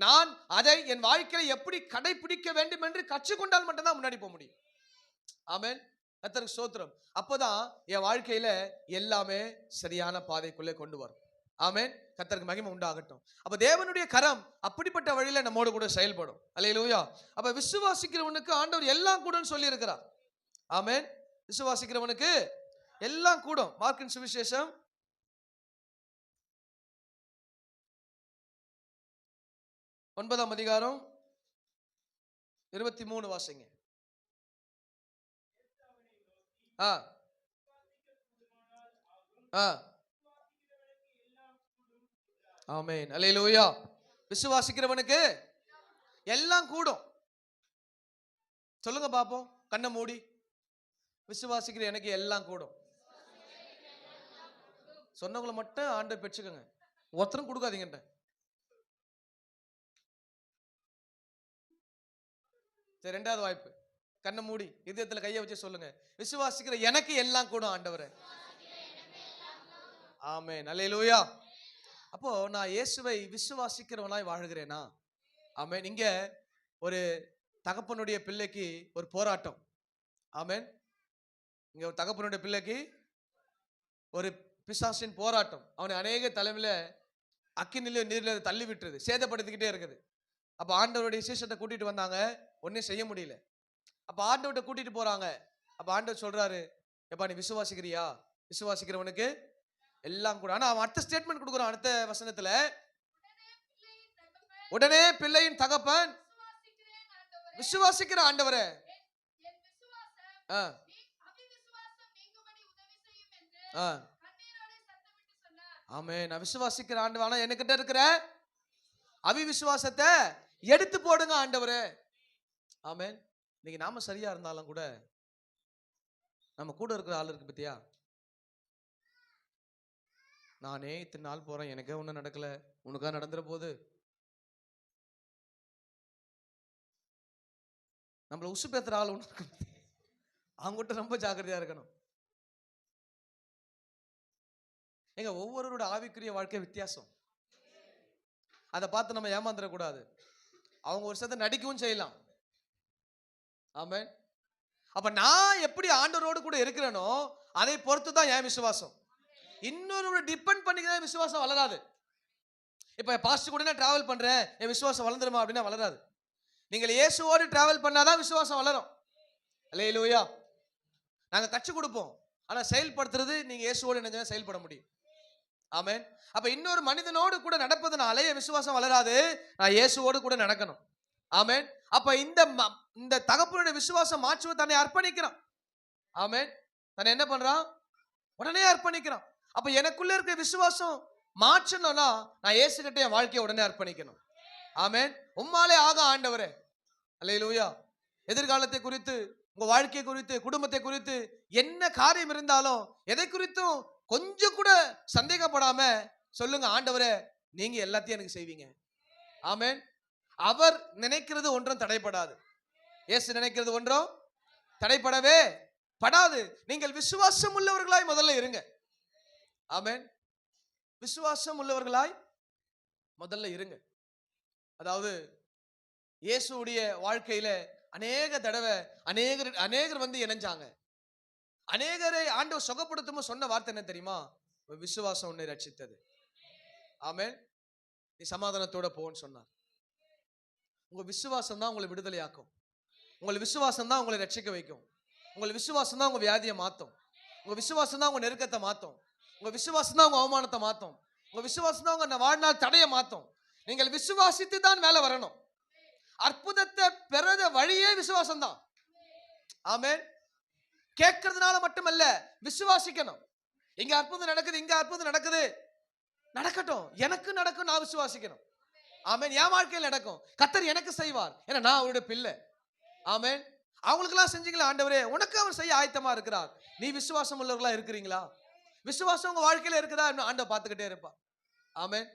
நான் அதை என் வாழ்க்கையில எப்படி கடைபிடிக்க வேண்டும் என்று கற்றுக்கொண்டால் மட்டும்தான் முன்னாடி போக முடியும். ஆமென். கர்த்தருக்கு ஸ்தோத்திரம். அப்பதான் என் வாழ்க்கையில எல்லாமே சரியான பாதைக்குள்ளே கொண்டு வரும். ஆமென். கர்த்தருக்கு மகிமை உண்டாகட்டும். அப்ப தேவனுடைய கரம் அப்படிப்பட்ட வழியில நம்மோடு கூட செயல்படும். அல்லேலூயா. அப்ப விசுவாசிக்கிறவனுக்கு ஆண்டவர் எல்லாம் கூடன்னு சொல்லி இருக்கிறார். ஆமென். விசுவாசிக்கிறவனுக்கு எல்லாம் கூடும். மார்க்கின் சுவிசேஷம் 9ஆம் அதிகாரம் 23 வாசிங்க. ஆ ஆ ஆமென். அல்லேலூயா. விசுவாசிக்கிறவனுக்கு எல்லாம் கூடும். சொல்லுங்க பாப்போம், கண்ணை மூடி. விசுவாசிக்கிற எனக்கு எல்லாம் கூடும். சொன்னவங்களை மட்டும் ஆண்டை பெற்றுக்கங்க, ஒருத்தரும் கொடுக்காதீங்கன்ற. சரி, ரெண்டாவது வாய்ப்பு. கண்ணை மூடி இதயத்துல கையை வச்சு சொல்லுங்க, விசுவாசிக்கிற எனக்கு எல்லாம் கூடும் ஆண்டவரே. ஆமென். அல்லேலூயா. அப்போ நான் இயேசுவை விசுவாசிக்கிறவனாய் வாழ்கிறேனா? ஆமென். இங்க ஒரு தகப்பனுடைய பிள்ளைக்கு ஒரு போராட்டம். ஆமென். இங்க ஒரு தகப்பனுடைய பிள்ளைக்கு ஒரு பிசாசின் போராட்டம். அவனை அநேக தலைமையில அக்கினில நீர்ல தள்ளி விட்டுருது, சேதப்படுத்திக்கிட்டே இருக்குது. அப்ப ஆண்டவருடைய விசேஷத்தை கூட்டிட்டு வந்தாங்க, ஒன்னும் செய்ய முடியல. அப்ப ஆண்டவர்கிட்ட கூட்டிட்டு போறாங்க. அப்ப ஆண்டவர் சொல்றாரு, எப்பா நீ விசுவாசிக்கிறியா? விசுவாசிக்கிறவனுக்கு எல்லாம் கூட. ஆனா அவன் அடுத்த ஸ்டேட்மெண்ட் கொடுக்குறான். அடுத்த வசனத்துல, உடனே பிள்ளையின் தகப்பன் விசுவாசிக்கிற ஆண்டவரே, ஆமென், நான் விசுவாசிக்கிற ஆண்டவர், ஆனா என்கிட்ட இருக்கிற அவிவிசுவாசத்தை எடுத்து போடுங்க ஆண்டவரே. ஆமென். இன்னைக்கு நாம சரியா இருந்தாலும் கூட நம்ம கூட இருக்கிற ஆள் இருக்கு பத்தியா, நானே இத்தனை நாள் போறேன், எனக்கே ஒன்றும் நடக்கல, உனக்கா நடந்துற போது நம்மள உசு பேத்துற ஆள் ஒன்று இருக்கு. அவங்ககிட்ட ரொம்ப ஜாக்கிரதையா இருக்கணும். எங்க ஒவ்வொருவரோட ஆவிக்குரிய வாழ்க்கை வித்தியாசம். அதை பார்த்து நம்ம ஏமாந்துடக்கூடாது. அவங்க ஒரு சத்த நடிக்கவும் செய்யலாம். ஆமென். அப்ப நான் எப்படி ஆண்டவரோடு கூட இருக்கிறேனோ அதை பொறுத்து தான் என் விசுவாசம். இன்னொரு டிபெண்ட் பண்ணிதான் விசுவாசம் வளராது. இப்ப பாஸ்டர் கூட டிராவல் பண்றேன், என் விசுவாசம் வளர்ந்துருமா அப்படின்னா வளராது. நீங்கள் இயேசுவோடு டிராவல் பண்ணாதான் விசுவாசம் வளரும். அல்லேலூயா. நாங்க கற்றுக் கொடுப்போம், ஆனா செயல்படுத்துறது நீங்க இயேசுவோடு நினைச்சா செயல்பட முடியும். ஆமென். அப்ப இன்னொரு மனிதனோடு கூட நடப்பதனால என் விசுவாசம் வளராது, நான் இயேசுவோடு கூட நடக்கணும். ஆமென். அப்ப இந்த தகப்பனுடைய விசுவாசம் மாற்றுவ தன்னை அர்ப்பணிக்கிறான். ஆமென். தன்னை என்ன பண்றான்? உடனே அர்ப்பணிக்கிறான். அப்ப எனக்குள்ள இருக்க விசுவாசம் மாற்றணும்னா நான் இயேசு கிட்ட என் வாழ்க்கையை உடனே அர்ப்பணிக்கணும். ஆமென். உம்மாலே ஆக ஆண்டவரே. அல்லேலூயா. எதிர்காலத்தை குறித்து, உங்க வாழ்க்கை குறித்து, குடும்பத்தை குறித்து என்ன காரியம் இருந்தாலும் எதை குறித்தும் கொஞ்சம் கூட சந்தேகப்படாம சொல்லுங்க, ஆண்டவரே நீங்க எல்லாத்தையும் எனக்கு செய்வீங்க. ஆமென். அவர் நினைக்கிறது ஒன்றும் தடைப்படாது. இயேசு நினைக்கிறது ஒன்றும் தடைப்படவே படாது. நீங்கள் விசுவாசம் உள்ளவர்களாய் முதல்ல இருங்க. ஆமென். விசுவாசம் உள்ளவர்களாய் முதல்ல இருங்க. அதாவது இயேசுடைய வாழ்க்கையில அநேக தடவை அநேகர் வந்து இணைஞ்சாங்க. அநேகரை ஆண்டவர் சுகப்படுத்தும் சொன்ன வார்த்தை என்ன தெரியுமா? விசுவாசம் உன்னை ரட்சித்தது. ஆமென். நீ சமாதானத்தோட போன்னு சொன்னார். உங்க விசுவாசம் தான் உங்களை விடுதலையாக்கும். உங்கள் விசுவாசம் தான் உங்களை ரட்சிக்க வைக்கும். உங்கள் விசுவாசம் தான் உங்க வியாதியை மாற்றும். உங்க விசுவாசம் தான் உங்க நெருக்கத்தை மாற்றும். உங்க விசுவாசம் தான் உங்க அவமானத்தை மாற்றும். உங்க விசுவாசம் தான் உங்க வாழ்நாள் தடையை மாற்றும். நீங்கள் விசுவாசித்து தான் மேல வரணும். அற்புதத்தை பெறத வழியே விசுவாசம் தான். ஆமென். கேட்கறதுனால மட்டுமல்ல, விசுவாசிக்கணும். இங்க அற்புதம் நடக்குது, இங்க அற்புதம் நடக்குது, நடக்கட்டும், எனக்கு நடக்கும், நான் விசுவாசிக்கணும். ஆமென். என் வாழ்க்கையில் நடக்கும், கர்த்தர் எனக்கு செய்வார், ஏன்னா நான் அவருடைய பிள்ளை. ஆமென். அவங்களுக்கெல்லாம் செஞ்சீங்களா ஆண்டவரே, உனக்கு அவர் செய்ய ஆயத்தமா இருக்கிறார். நீ விசுவாசம் உள்ளவர்களா இருக்கிறீங்களா? விசுவாசம் உங்க வாழ்க்கையில இருக்குதா? ஆண்டவர் பார்த்துக்கிட்டே இருப்பா. ஆமென்.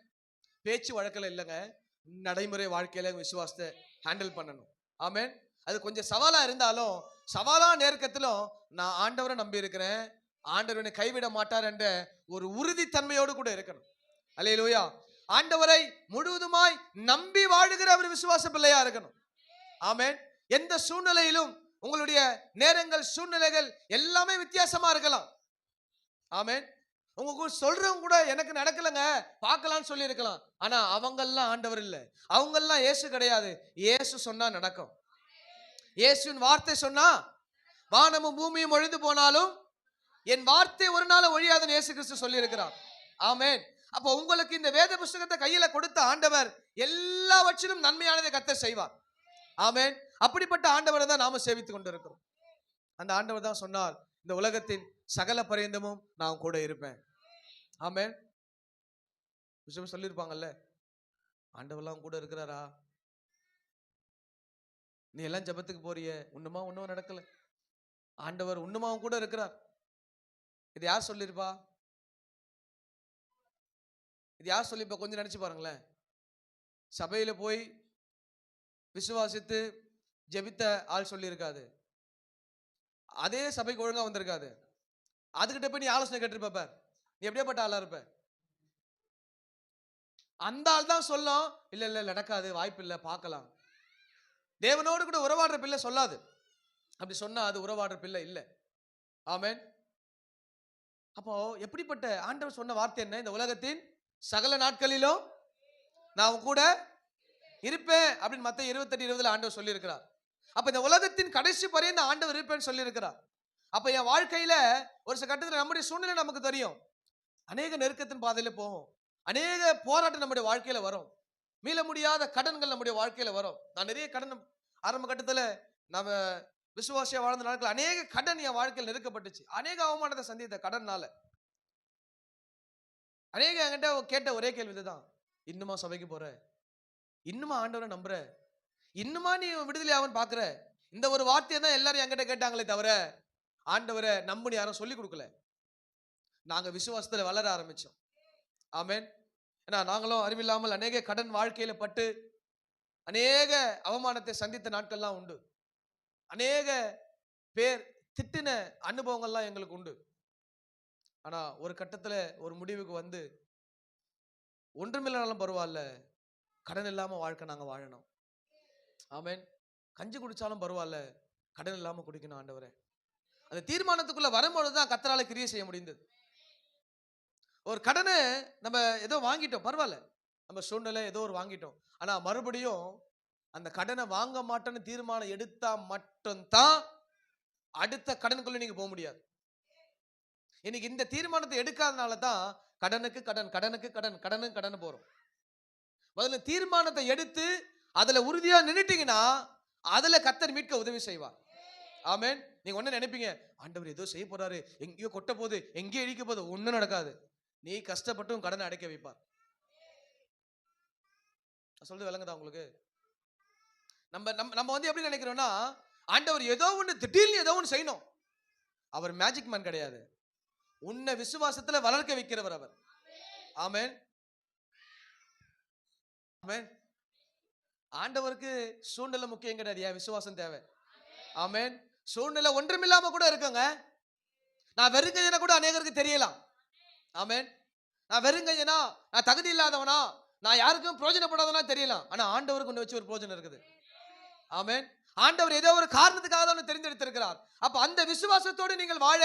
பேச்சு வழக்கில் இல்லைங்க, நடைமுறை வாழ்க்கையில விசுவாசத்தை ஹேண்டில் பண்ணணும். ஆமென். அது கொஞ்சம் சவாலா இருந்தாலும், சவாலா நேரத்திலும் நான் ஆண்டவரை நம்பி இருக்கிறேன், ஆண்டவர் என்னை கைவிட மாட்டார் என்ற ஒரு உறுதித்தன்மையோடு கூட இருக்கணும். அல்லேலூயா. ஆண்டவரை முழுவதுமாய் நம்பி வாழுகிற ஒரு விசுவாச பிள்ளையா இருக்கணும். ஆமென். எந்த சூழ்நிலையிலும் உங்களுடைய நேரங்கள், சூழ்நிலைகள் எல்லாமே வித்தியாசமா இருக்கலாம். ஆமென். உங்க சொல்றவங்க கூட எனக்கு நடக்கலங்க, பார்க்கலாம்னு சொல்லி இருக்கலாம். ஆனா அவங்கெல்லாம் ஆண்டவர் இல்ல, அவங்கெல்லாம் இயேசு கிடையாது. இயேசு சொன்னா நடக்கும். இயேசுவின் வார்த்தை சொன்னா வானமும் பூமியும் ஒழிந்து போனாலும் என் வார்த்தை ஒரு நாள் ஒழியாதுன்னு இயேசு கிறிஸ்து சொல்லி இருக்கிறார். ஆமென். அப்போ உங்களுக்கு இந்த வேத புஸ்தகத்தை கையில கொடுத்த ஆண்டவர் எல்லாவற்றிலும் நன்மையானதை கர்த்தர் செய்வார். ஆமென். அப்படிப்பட்ட ஆண்டவரை தான் நாம சேவித்துக் கொண்டிருக்கிறோம். அந்த ஆண்டவர் தான் சொன்னார், இந்த உலகத்தின் சகல பரியந்தமும் நான் கூட இருப்பேன். ஆமென். விஷயம் சொல்லியிருப்பாங்கல்ல, ஆண்டவர்லாம் கூட இருக்கிறாரா? நீ எல்லாம் ஜெபத்துக்கு போறிய, ஒண்ணும் நடக்கல, ஆண்டவர் ஒண்ணுமாவும் கூட இருக்கிறார். இது யார் சொல்லியிருப்பா? இது யார் சொல்லிப்பா? கொஞ்சம் நினைச்சு பாருங்களேன். சபையில போய் விசுவாசித்து ஜெபித்த ஆள் சொல்லி இருக்காது, அதே சபைக்கு ஒழுங்கா வந்திருக்காது. அதுகிட்ட போய் நீ ஆலோசனை கேட்டிருப்ப, நீ எப்படியாப்பட்ட ஆளா இருப்ப? அந்த ஆள் தான் சொல்லும், இல்ல இல்ல நடக்காது, வாய்ப்பு இல்லை, பார்க்கலாம். தேவனோடு கூட உறவாடுற பிள்ளை சொல்லாது. அப்படி சொன்னா அது உறவாடுற பிள்ளை இல்லை. ஆமென். அப்போ எப்படிப்பட்ட ஆண்டவர் சொன்ன வார்த்தை என்ன? இந்த உலகத்தின் சகல நாட்களிலும் நான் கூட இருப்பேன் அப்படின்னு மத்தேயு 28:20 ஆண்டவர் சொல்லி இருக்கிறார். அப்ப இந்த உலகத்தின் கடைசி பரியந்த ஆண்டவர் இருப்பேன்னு சொல்லி இருக்கிறார். அப்ப என் வாழ்க்கையில ஒரு சில கட்டத்தில் நம்முடைய சூழ்நிலை நமக்கு தெரியும், அநேக நெருக்கத்தின் பாதையில போவோம், அநேக போராட்டம் நம்முடைய வாழ்க்கையில வரும், மீள முடியாத கடன்கள் நம்முடைய வாழ்க்கையில வரும். நான் நிறைய கடன் ஆரம்ப கட்டத்துல நம்ம விசுவாசியா வாழ்ந்த நாட்கள் அநேக கடன் என் வாழ்க்கையில் நெருக்கப்பட்டுச்சு. அநேக அவமானத்தை சந்தித்த கடன்னால. அநேக என்கிட்ட கேட்ட ஒரே கேள்வி இதுதான், இன்னுமா சபைக்கு போற? இன்னுமா ஆண்டவரை நம்புற? இன்னுமா நீ விடுதலை ஆவன் பாக்குற? இந்த ஒரு வார்த்தையை தான் எல்லாரும் என்கிட்ட கேட்டாங்களே தவிர ஆண்டவரை நம்புன்னு யாரும் சொல்லி கொடுக்கல. நாங்க விசுவாசத்துல வளர ஆரம்பிச்சோம். ஆமென். ஏன்னா நாங்களும் அறிவில்லாமல் அநேக கடன் வாழ்க்கையில பட்டு அநேக அவமானத்தை சந்தித்த நாட்கள்லாம் உண்டு. அநேக பேர் திட்டின அனுபவங்கள்லாம் எங்களுக்கு உண்டு. ஆனா ஒரு கட்டத்துல ஒரு முடிவுக்கு வந்து, ஒன்றுமில்லாலும் பரவாயில்ல, கடன் இல்லாம வாழ்க்கை நாங்க வாழணும். ஆமென். கஞ்சி குடிச்சாலும் பரவாயில்ல, கடன் இல்லாம குடிக்கணும் ஆண்டவரே. அந்த தீர்மானத்துக்குள்ள வரும்பொழுதுதான் கர்த்தரால கிரியை செய்ய முடிந்தது. ஒரு கடனை நம்ம ஏதோ வாங்கிட்டோம், பரவாயில்ல, நம்ம சூழ்நிலை ஏதோ ஒரு வாங்கிட்டோம். ஆனா மறுபடியும் அந்த கடனை வாங்க மாட்டேன்னு தீர்மானம் எடுத்தா மட்டும்தான் அடுத்த கடனுக்குள்ள நீங்க போக முடியாது. இன்னைக்கு இந்த தீர்மானத்தை எடுக்காதனால தான் கடனுக்கு கடன், கடனுக்கு கடன், கடனுக்கு கடன் போறோம். முதல்ல தீர்மானத்தை எடுத்து அதுல உறுதியா நின்னுட்டீங்கன்னா அதுல கர்த்தர் மீட்க உதவி செய்வார். ஆமென். நீங்க ஒண்ணு நினைப்பீங்க, ஆண்டவர் ஏதோ செய்ய போறாரு, எங்கேயோ கொட்ட போகுது, எங்கேயோ இடிக்க போகுது, ஒண்ணும் நடக்காது. நீ கஷ்டப்பட்டு உன் கடனை அடைக்க வைப்பார். சொல்றது விளங்குதா உங்களுக்கு? நம்ம நம்ம வந்து எப்படி நினைக்கிறோம்னா, ஆண்டவர் ஏதோ ஒண்ணு திடீர்னு ஏதோ ஒண்ணு செய்யணும். அவர் மேஜிக் மேன் கிடையாது. உன்னை விசுவாசத்துல வளர்க்க வைக்கிறவர் அவர். ஆமென். ஆமென். ஆண்டவருக்கு சூழ்நிலை முக்கியம் கிடையாது, என் விசுவாசம் தேவை. ஆமென். சூழ்நிலை ஒன்றுமில்லாம கூட இருக்குங்க. நான் வெறுங்கையனா கூட அநேகருக்கு தெரியலாம். ஆமென். நான் வெறுங்கையனா, நான் தகுதி இல்லாதவனா, நான் யாருக்கும் பிரயோஜனப்படாதவனா தெரியலாம். ஆனா ஆண்டவருக்கு ஒண்ணு வச்சு ஒரு பிரயோஜனம் இருக்குது. ஆமென். ஆண்டவர் ஏதோ ஒரு காரணத்துக்காக தான் தெரிந்தெடுத்திருக்கிறார். அப்ப அந்த விசுவாசத்தோடு நீங்கள் வாழ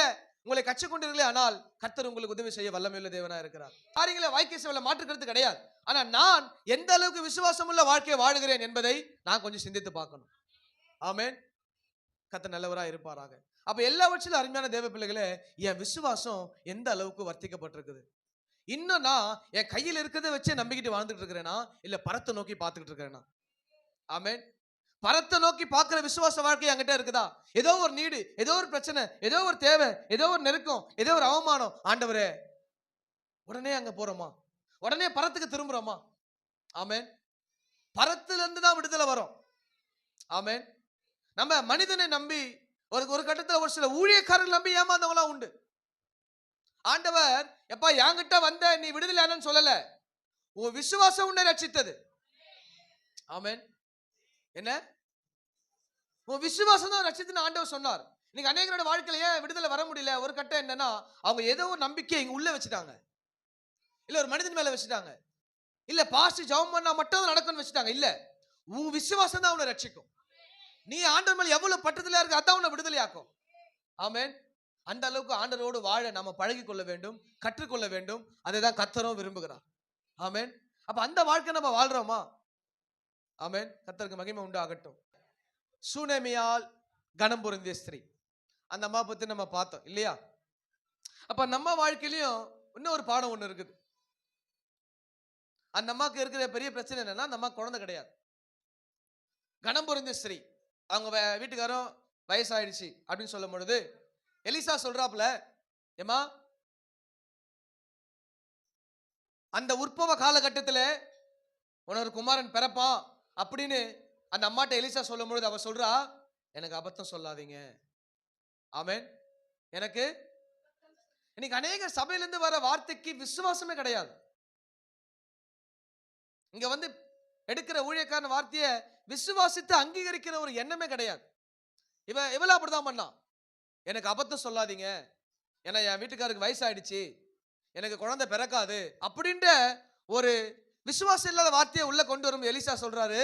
உங்களை கற்றுக்கொண்டீர்களே, ஆனால் கர்த்தர் உங்களுக்கு உதவி செய்ய வல்லமையுள்ள தேவனா இருக்கிறார். காரியங்களை வாய்க்கை செய்வல மாற்றுக்கிறது கிடையாது. ஆனா நான் எந்த அளவுக்கு விசுவாசம் உள்ள வாழ்க்கையை வாழுகிறேன் என்பதை நான் கொஞ்சம் சிந்தித்து பார்க்கணும். ஆமென். கர்த்தர் நல்லவராக இருப்பாராக. அப்ப எல்லாவற்றிலும் அருமையான தேவ பிள்ளைகளே, என் விசுவாசம் எந்த அளவுக்கு வர்த்திக்கப்பட்டிருக்குது? இன்னும் நான் என் கையில் இருக்கிறத வச்சே நம்பிக்கிட்டு வாழ்ந்துட்டு இருக்கிறேனா, இல்ல பரத்தை நோக்கி பார்த்துக்கிட்டு இருக்கிறேனா? ஆமென். பரத்தை நோக்கி பார்க்கிற விசுவாச வாழ்க்கை என்கிட்ட இருக்குதா? ஏதோ ஒரு நீடு, ஏதோ ஒரு பிரச்சனை, ஏதோ ஒரு தேவை, ஏதோ ஒரு நெருக்கம், ஏதோ ஒரு அவமானம், ஆண்டவரே உடனே அங்க போறோமா? உடனே பரத்துக்கு திரும்புறோமா? ஆமென். பரத்துல இருந்து தான் விடுதலை வரும். ஆமென். நம்ம மனிதனை நம்பி ஒரு ஒரு கட்டத்துல ஒரு சில ஊழியக்காரர்கள் நம்பி ஏமாந்தவங்களாம் உண்டு. ஆண்டவர் எப்பா என்கிட்ட வந்த நீ விடுதலையானன்னு சொல்லல, உன் விசுவாசம் உன்னை ரட்சித்தது. ஆமென். என்ன? உன் விசுவாசம் தான் ரட்சித்துன்னு ஆண்டவர் சொன்னார். இன்னைக்கு அநேகரோட வாழ்க்கையில ஏன் விடுதலை வர முடியல? ஒரு கட்டம் என்னன்னா, அவங்க ஏதோ ஒரு நம்பிக்கையை இங்க உள்ள வச்சுட்டாங்க, இல்ல ஒரு மனிதன் மேல வச்சுட்டாங்க, இல்ல பாஸ்ட் ஜெபம் பண்ணா மட்டும் நடக்கும்னு வச்சுட்டாங்க. இல்ல, உன் விசுவாசம் தான் உன்னை ரட்சிக்கும். நீ ஆண்டவர் மேல எவ்வளவு பட்டத்துல இருக்க, அதான் உன்னை விடுதலையாக்கும். ஆமென். அந்த அளவுக்கு ஆண்டவரோடு வாழ நாம பழகி கொள்ள வேண்டும், கற்றுக்கொள்ள வேண்டும். அதை தான் கர்த்தரும் விரும்புகிறார். ஆமென். அப்ப அந்த வாழ்க்கை நம்ம வாழ்றோமா? ஆமென். கர்த்தருக்கு மகிமை உண்டாகட்டும். சூனேமியால் கனம் பொருந்திய ஸ்திரீ, அந்த அம்மா பத்தி நம்ம பார்த்தோம் இல்லையா? அப்ப நம்ம வாழ்க்கையிலயும் இன்னும் ஒரு பாடம் ஒண்ணு இருக்குது. அந்த அம்மாக்கு இருக்கிற பெரிய பிரச்சனை என்னன்னா, அந்த அம்மா குழந்தை கிடையாது. கனம் பொருந்திய ஸ்திரீ, அவங்க வீட்டுக்காரும் வயசாயிடுச்சு அப்படின்னு சொல்லும் பொழுது எலிசா சொல்றாப்புல, ஏமா அந்த உற்பவ காலகட்டத்துல உனக்கு குமாரன் பிறப்பான் அப்படின்னு அந்த அம்மாட்ட எலிசா சொல்லும் பொழுது அவ சொல்றா, எனக்கு அபத்தம் சொல்லாதீங்க. ஆமென். எனக்கு இன்னைக்கு அநேக சபையிலிருந்து வர வார்த்தைக்கு விசுவாசமே கிடையாது. இங்க வந்து எடுக்கிற ஊழியக்காரன் வார்த்தையை விசுவாசித்து அங்கீகரிக்கிற ஒரு எண்ணமே கிடையாது. இவள அப்படிதான் பண்ணா, எனக்கு அபத்தம் சொல்லாதீங்க, ஏன்னா என் வீட்டுக்காருக்கு வயசாயிடுச்சு, எனக்கு குழந்தை பிறக்காது அப்படின்ற ஒரு விசுவாசம் இல்லாத வார்த்தையை உள்ள கொண்டு வரும். எலிசா சொல்றாரு,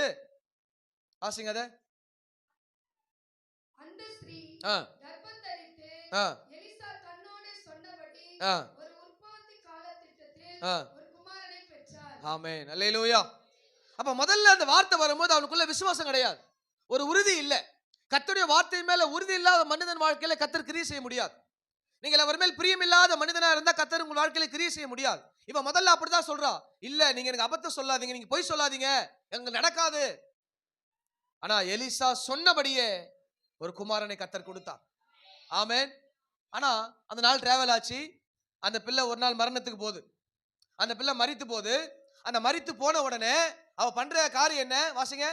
வாசிங்க அத.
அந்த ஸ்திரீ
ஆ
கர்ப்பம் தரித்து
ஆ
எலிசா தன்னோடே சொன்னபடி
ஆ
ஒரு உற்பத்தி காலத்திட்டத்தில்
ஆ
ஒரு குமாரனை பெற்றார்.
ஆமென். அல்லேலூயா. அப்ப முதல்ல அந்த வார்த்தை வரும்போது அவனுக்குள்ள விசுவாசம் கிடையாது, ஒரு உறுதி இல்ல. கர்த்தருடைய வார்த்தை மேல உறுதி இல்லாத மனிதன் வாழ்க்கையில கர்த்தர் கிரியை செய்ய முடியாது. நீங்கள் அவர் மேல் பிரியம் இல்லாத மனிதனா இருந்தா கர்த்தர் உங்கள் வாழ்க்கையில கிரியை செய்ய முடியாது. இவன் முதல்ல அப்படிதான் சொல்றா, இல்ல நீங்க எனக்கு அபத்தம் சொல்லாதீங்க, நீங்க பொய் சொல்லாதீங்க, எங்க நடக்காது. ஆனா எலிசா சொன்னபடியே ஒரு குமாரனை கர்த்தர் கொடுத்தார். ஆமென். ஆனா அந்த நாள் டிராவல் ஆச்சு, அந்த பிள்ளை ஒரு நாள் மரணத்துக்கு போகுது. அந்த பிள்ளை மரித்து போகுது. அந்த மரித்து போன உடனே அவ பண்ற காரியம் என்ன? வாசிங்க.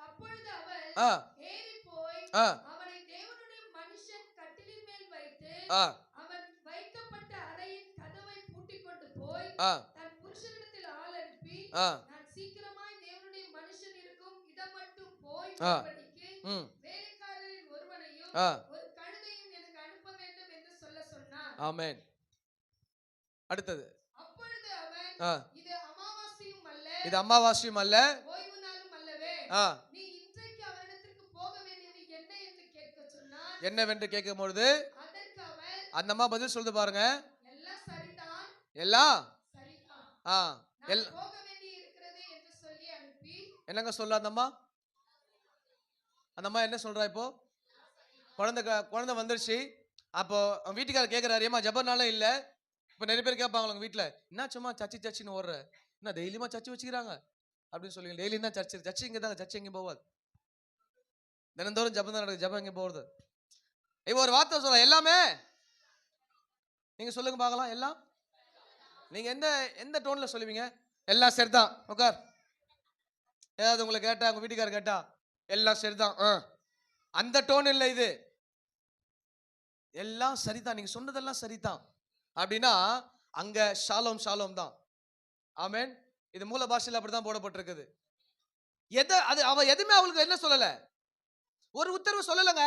அப்பொழுது அவள்
ஆ
ஏறி போய்
ஆ
அவனை தேவனுடைய மனுஷன் கட்டிலின் மேல் வைத்து
ஆ
அவன் வைக்கப்பட்ட அறையின் கதவை பூட்டிக் கொண்டு போய்
ஆ
தன் புருஷனிடத்தில் ஆள் அனுப்பி,
ஆ
நான் சீக்கிரமாய் தேவனுடைய மனுஷன் இருக்கும் இடம் மட்டும் போய்
ஆ.
வரும்படிக்கு
ம்
வேலைக்காரரில் ஒருவனையும்
ஆ
ஒரு கழுதையும் எனக்கு அனுப்ப வேண்டும் என்று சொல்ல சொன்னான்.
ஆமென். அடுத்தது.
அப்பொழுது அவன்,
ஆ
இது அமாவாசையும் அல்ல,
இது அமாவாசையும் அல்ல,
ஓய்வு நாளும் அல்லவே,
ஆ
நீ இன்றைக்கு அவனிடத்திற்கு போக வேண்டியது என்ன என்று கேட்கச் சொன்னான்.
என்னவென்று கேட்கும் பொழுது
அதற்கு அவள்,
அந்த அம்மா பதில் சொல்லுது பாருங்க,
எல்லாம் சரிதான்,
எல்லாம்
சரிதான்,
ஆ
நான் போக வேண்டி இருக்கிறது என்று சொல்லி அனுப்பி.
என்னங்க சொல்ல அந்த அம்மா? அந்த அம்மா என்ன சொல்றா? இப்போ குழந்தை வந்துருச்சு. அப்போ அவன் வீட்டுக்காரர் கேட்கிறாரு, ஏமா ஜபர்னாலும் இல்ல. இப்போ நிறைய பேர் கேட்பாங்க உங்க வீட்டுல, என்ன சும்மா சர்ச்சுன்னு ஓடுற, என்ன டெய்லியுமா சர்ச்சு வச்சுக்கிறாங்க அப்படின்னு சொல்லி. டெய்லியும் தான் சர்ச்சு இங்க தாங்க, சர்ச்சு எங்கேயும் போவாது. தினந்தோறும் ஜபம் தான் நடக்குது, ஜபம் எங்க போறது? இப்போ ஒரு வார்த்தை சொல்ல, எல்லாமே நீங்க சொல்லுங்க பார்க்கலாம். எல்லாம் நீங்க எந்த எந்த டோன்ல சொல்லுவீங்க? எல்லாம் சரிதான். உட்கார். ஏதாவது உங்களை கேட்டா, உங்க வீட்டுக்காரர் கேட்டா, எல்லாம் சரிதான், அந்த டோன் இல்லை இது. எல்லாம் சரிதான், நீங்க சொன்னதெல்லாம் சரிதான் அப்படின்னா அங்க ஷாலோம் ஷாலோம் தான். ஆமென். இது மூல பாஷையில அப்படிதான் போடப்பட்டிருக்குது. அவ எதுவுமே அவளுக்கு என்ன சொல்லல, ஒரு உத்தரவு சொல்லலங்க.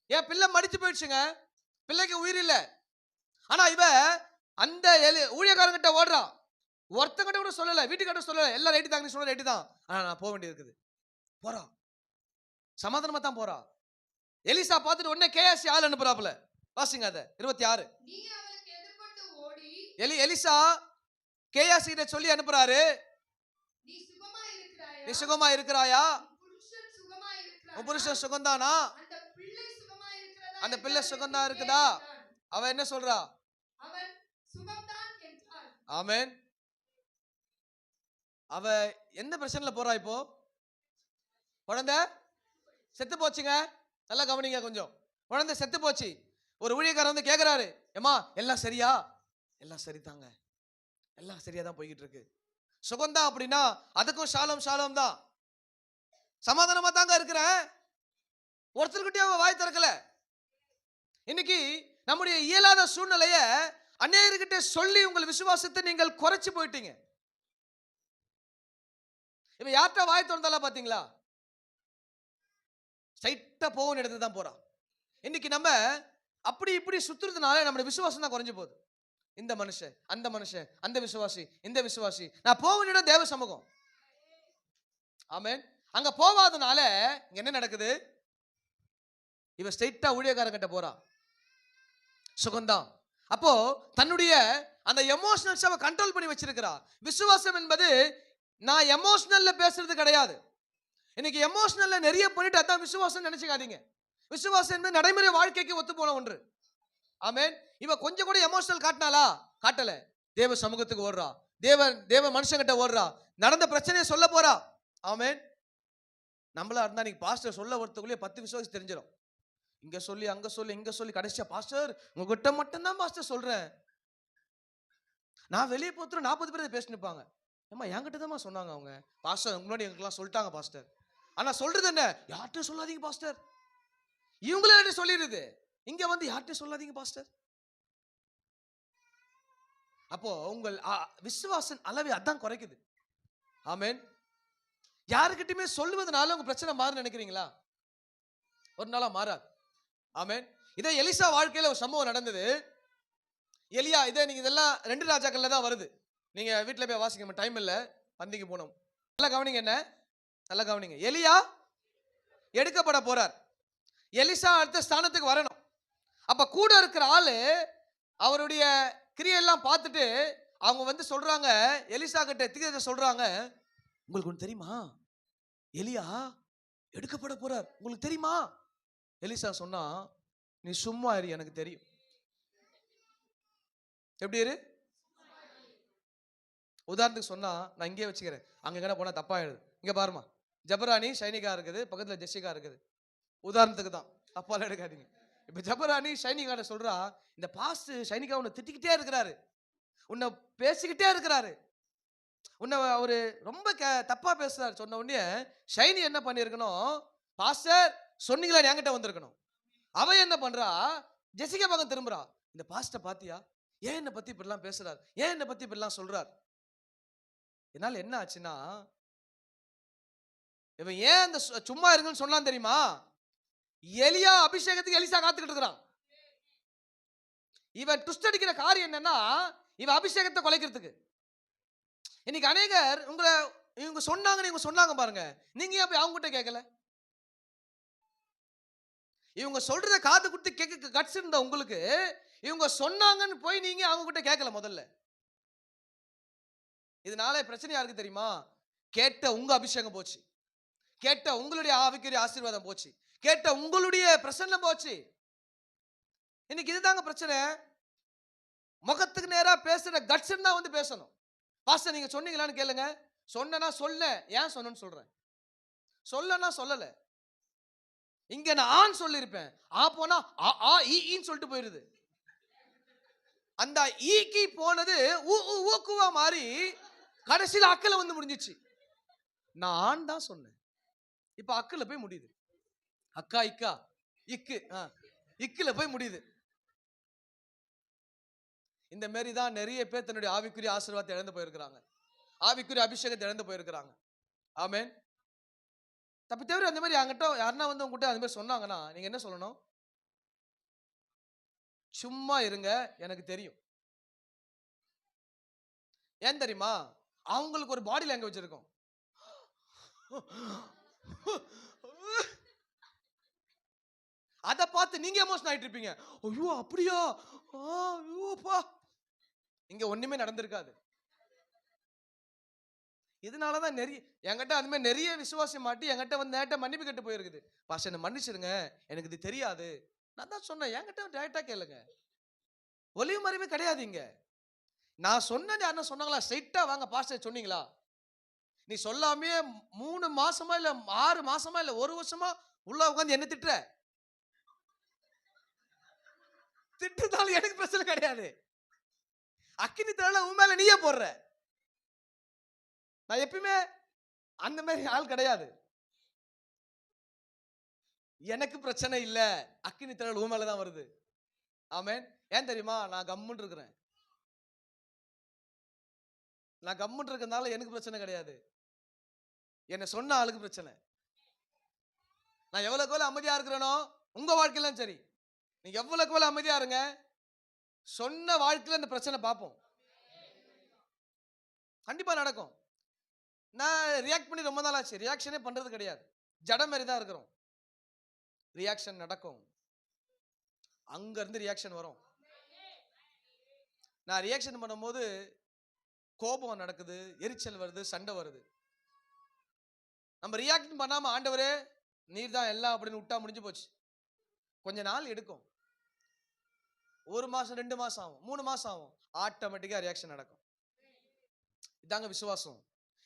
என் பிள்ளை மடிச்சு போயிடுச்சுங்க, பிள்ளைக்கு உயிர் இல்ல. ஆனா இவ அந்த ஊழியக்காரங்கிட்ட ஓடுறான், ஒருத்தங்கிட்ட கூட சொல்லல, வீட்டுக்கிட்ட சொல்லல. எல்லாம் ரைட்டு தான், நீ சொன்ன ரைட்டு தான், ஆனா நான் போக வேண்டியது இருக்குது. போறா, சமாதானமா தான் போறா. எலிசா பார்த்துட்டு உடனே கேஎஸ்சி ஆள் அனுப்புறாப்புல. வாசிங்க அத 26.
நீ அவளுக்கு எதிர்கொண்டு ஓடி
எலிசா கேஎஸ்சி கிட்ட சொல்லி அனுப்புறாரு,
நீ சுகமா இருக்கிறாயா,
நீ சுகமா இருக்கிறாயா,
உன் புருஷன் சுகமா இருக்கிறானா,
உன் புருஷன் சுகம்தானா,
அந்த பிள்ளை சுகமா இருக்கிறதா,
அந்த பிள்ளை சுகம்தான் இருக்குதா? அவ என்ன சொல்றா?
அவன் சுகம்தான் என்றாள்.
ஆமென். அவ எந்த பிரச்சனையில போறா? இப்போ குழந்தை செத்து போச்சுங்க. நல்லா கவனிங்க கொஞ்சம். குழந்தை செத்து போச்சு. ஒரு ஊழியக்காரர் வந்து கேட்கிறாரு, ஏமா எல்லாம் சரியா? எல்லாம் சரிதாங்க, எல்லாம் சரியா தான் போய்கிட்டு இருக்கு. சுகம்தான் அப்படின்னா அதுக்கும் ஷாலம் ஷாலம் தான். சமாதானமா தாங்க இருக்கிறேன். ஒருத்தர்கிட்டயும் அவன் வாய் திறக்கல. இன்னைக்கு நம்முடைய இயலாத சூழ்நிலைய அநேகர்கிட்ட சொல்லி உங்கள் விசுவாசத்தை நீங்கள் குறைச்சு போயிட்டீங்க. இப்ப யார்கிட்ட வாய் திறந்தாலும் பாத்தீங்களா, ஸ்ட்ரைட்டா போகணும் இடத்துல தான் போறான். இன்னைக்கு நம்ம அப்படி இப்படி சுத்துறதுனால நம்முடைய விசுவாசம் தான் குறைஞ்சு போகுது. இந்த மனுஷன், அந்த மனுஷன், அந்த விசுவாசி, இந்த விசுவாசி, நான் போக வேண்டிய இடம் தேவ சமூகம். ஆமென். அங்க போவாதனால இங்க என்ன நடக்குது? இவ ஸ்ட்ரைட்டா ஊழியக்காரங்கிட்ட போறா, சுகந்தான். அப்போ தன்னுடைய அந்த எமோஷனல்ஸ் அவ கண்ட்ரோல் பண்ணி வச்சிருக்கிறா. விசுவாசம் என்பது நான் எமோஷனல்ல பேசுறது கிடையாது. இன்னைக்கு எமோஷனல்ல நிறைய பண்ணிட்டு அதான் விசுவாசம் நினைச்சுக்காதீங்க. விசுவாசம் என்பது நடைமுறை வாழ்க்கைக்கு ஒத்து போன ஒன்று. ஆமென். இவ கொஞ்சம் கூட எமோஷனல் காட்டினாலா? காட்டல. தேவ சமூகத்துக்கு ஓடுறா, தேவ மனுஷங்கிட்ட ஓடுறா, நடந்த பிரச்சனையை சொல்ல போறா. ஆமென். நம்மளா இருந்தா நீங்க பாஸ்டர் சொல்ல வரதுக்குள்ளே 10 விசுவாசி தெரிஞ்சிடும். இங்க சொல்லி அங்க சொல்லி இங்க சொல்லி கடைசியா பாஸ்டர் உங்ககிட்ட மட்டும் தான் பாஸ்டர் சொல்றேன். நான் வெளியே போத்துற 40 பேர் பேசினுப்பாங்க. ஏமா என்கிட்ட தான் சொன்னாங்க அவங்க பாஸ்டர், முன்னாடி எங்களுக்குலாம் சொல்லிட்டாங்க பாஸ்டர். ஆனா சொல்றது என்ன? யார்கிட்ட சொல்லாதீங்க பாஸ்டர். இவங்களே சொல்லிடுது, இங்க வந்து யார்கிட்ட சொல்லாதீங்க பாஸ்டர். அப்போ உங்கள் விசுவாச அளவை அதான் குறைக்குது. ஆமென். யாருக்கிட்டயுமே சொல்லுவதனால உங்க பிரச்சனை மாறு நினைக்கிறீங்களா? ஒரு நாளா மாறாது. ஆமென். இதே எலிசா வாழ்க்கையில ஒரு சம்பவம் நடந்தது. எலியா, இதே நீங்க இதெல்லாம் 2 ராஜாக்கள்ல தான் வருது. நீங்க வீட்டுல போய் வாசிக்க டைம் இல்ல, பந்திக்கு போனோம். நல்லா கவனிங்க, என்ன நல்லா கவனிங்க. எலியா எடுக்கப்பட போறார். எலிசா அடுத்த ஸ்தானத்துக்கு வரணும். அப்ப கூட இருக்கிற ஆளு அவருடைய கிரியெல்லாம் பார்த்துட்டு அவங்க வந்து சொல்றாங்க, எலிசா கிட்ட தீர்க்கதரிசி சொல்றாங்க, உங்களுக்கு ஒன்று தெரியுமா, எலியா எடுக்கப்பட போறார், உங்களுக்கு தெரியுமா? எலிசா சொன்னா, நீ சும்மா இரு, எனக்கு தெரியும். எப்படி இரு? உதாரணத்துக்கு சொன்னா நான் இங்கே வச்சுக்கிறேன், அங்க எங்கன போனா தப்பாயிடுது. இங்க பாருமா, ஜபராணி சைனிகா இருக்குது, பக்கத்துல ஜெசிகா இருக்குது. உதாரணத்துக்கு தான், தப்பால எடுக்காதீங்க. இப்ப ஜபராணி சைனிகாட்ட சொல்றா, இந்த பாஸ்ட் சைனிகா உன்னை திட்டிக்கிட்டே இருக்கிறாரு, உன்னை பேசிக்கிட்டே இருக்கிறாரு, உன்னை அவரு ரொம்ப தப்பா பேசுறாரு. சொன்ன உடனே ஷைனி என்ன பண்ணிருக்கணும், பாஸ்டர் சொன்னீங்களா என்கிட்ட வந்திருக்கணும். அவ என்ன பண்றா, ஜெசிகா பக்கம் திரும்புறா, இந்த பாஸ்டர் பாத்தியா, ஏன் என்னை பத்தி இப்படிலாம் பேசுறாரு, ஏன் என்னை பத்தி இப்படிலாம் சொல்றாரு. என்னால என்ன ஆச்சுன்னா, இவன் ஏன் அந்த சும்மா இருங்கன்னு சொன்னான் தெரியுமா? எலியா அபிஷேகத்துக்கு எலிசா காத்துக்கிட்டு இருக்கிறான். இவன் ட்விஸ்ட் அடிக்கிற காரியம் என்னன்னா, இவன் அபிஷேகத்தை குலைக்கிறதுக்கு. இன்னைக்கு அநேகர் உங்களை இவங்க சொன்னாங்க பாருங்க, நீங்க ஏன் போய் அவங்க கிட்ட கேட்கல? இவங்க சொல்றத காது கொடுத்து கேட்க கட்ஸ் இருந்த உங்களுக்கு, இவங்க சொன்னாங்கன்னு போய் நீங்க அவங்க கிட்ட கேட்கல முதல்ல. இதனால பிரச்சனை யாருக்கு தெரியுமா? கேட்ட உங்க அபிஷேகம் போச்சு, கேட்ட உங்களுடைய ஆவிக்குரிய ஆசீர்வாதம் போச்சு, கேட்ட உங்களுடைய பிரசன்னம் போச்சு. இன்னைக்கு இதுதாங்க பிரச்சனை. முகத்துக்கு நேரா பேசுற கட்ஸ் தான் வந்து பேசணும். பாஸ்டர் நீங்க சொன்னீங்களான்னு கேளுங்க. சொன்னா சொல்ல, ஏன் சொன்னு சொல்றேன், சொல்லனா சொல்லல. இங்க நான் ஆன் சொல்லிருப்பேன், ஆ போனா ஆ ஈன்னு சொல்லிட்டு போயிருது. அந்த ஈக்கி போனது ஊக்குவா மாறி கடைசியில் அக்கல வந்து முடிஞ்சிச்சு. நான் ஆண் தான் சொன்னேன், இப்ப அக்கல போய் முடியுது. அக்கா இக்கா இக்கு இக்குல போய் முடியுது. இந்த மாதிரி தான் நிறைய பேர் தன்னுடைய ஆவிக்குரிய ஆசீர்வாதத்தை இழந்து போயிருக்கிறாங்க, ஆவிக்குரிய அபிஷேகத்தை இழந்து போயிருக்கிறாங்க. ஆமென். தப்பி தவிர அந்த மாதிரி அங்கிட்ட யாருன்னா வந்து உங்ககிட்ட அந்த மாதிரி சொன்னாங்கன்னா நீங்க என்ன சொல்லணும்? சும்மா இருங்க, எனக்கு தெரியும். ஏன் தெரியுமா? அவங்களுக்கு ஒரு பாடி லாங்குவேஜ் இருக்கும். அதை பார்த்து நீங்க எமோஷன் ஆயிட்டு இருப்பீங்க. ஐயோ அப்படியா, ஐயோப்பா, இங்க ஒண்ணுமே நடந்திருக்காது. இதனாலதான் நிறைய என்கிட்ட அந்த மாதிரி நிறைய விசுவாசி மாட்டி என்கிட்ட வந்து நேட்ட மன்னிப்பு கேட்டு போயிருக்குது. பாஸ்டர் என்ன மன்னிச்சிருங்க, எனக்கு இது தெரியாது. நான் தான் சொன்னேன், என்கிட்ட டைரக்டா கேளுங்க, ஒளிவு மறைவே கிடையாது. இங்க நான் சொன்னது யாருன்னா சொன்னாங்களா? ஸ்ட்ரைட்டா வாங்க பாஸ்டர் சொன்னீங்களா? நீ சொல்லாமே 3 மாசமா இல்ல 6 மாசமா இல்ல 1 வருஷமா உள்ள உட்காந்து என்ன திட்டுதாலும் எனக்கு பிரச்சனை கிடையாது. அக்கினி தழல உன் மேல நீயே போடுற. நான் எப்பயுமே அந்த மாதிரி ஆள் கிடையாது. எனக்கு பிரச்சனை இல்ல, அக்கினி தழல் உன் மேலதான் வருது. ஆமென். ஏன் தெரியுமா? நான் கம்முன்னு இருக்கிறேன். நான் கம்முன்னு இருக்கிறதுனால எனக்கு பிரச்சனை கிடையாது, என்ன சொன்ன ஆளுக்கு பிரச்சனை. நான் எவ்வளவுக்கு எவ்வளவு அமைதியா இருக்கிறேனோ உங்க வாழ்க்கையிலும் சரி, நீங்க எவ்வளவுக்கு எவ்வளவு அமைதியா இருங்க, சொன்ன வாழ்க்கையில இந்த பிரச்சனை பார்ப்போம், கண்டிப்பா நடக்கும். நான் ரியாக்ட் பண்ணி ரொம்ப நாள் ஆச்சு, ரியாக்ஷனே பண்றது கிடையாது, ஜடம் மாதிரி தான் இருக்கிறோம். ரியாக்ஷன் நடக்கும், அங்க இருந்து ரியாக்ஷன் வரும். நான் ரியாக்ஷன் பண்ணும்போது கோபம் நடக்குது, எரிச்சல் வருது, சண்டை வருது. நம்ம ரியாக்ட் பண்ணாம ஆண்டவரே நீர் தான் எல்லாம் அப்படின்னு விட்டா முடிஞ்சு போச்சு. கொஞ்ச நாள் எடுக்கும், 1 மாசம் 2 மாசம் ஆகும், 3 மாசம் ஆகும், ஆட்டோமேட்டிக்கா ரியாக்ஷன் நடக்கும். இதாங்க விசுவாசம்.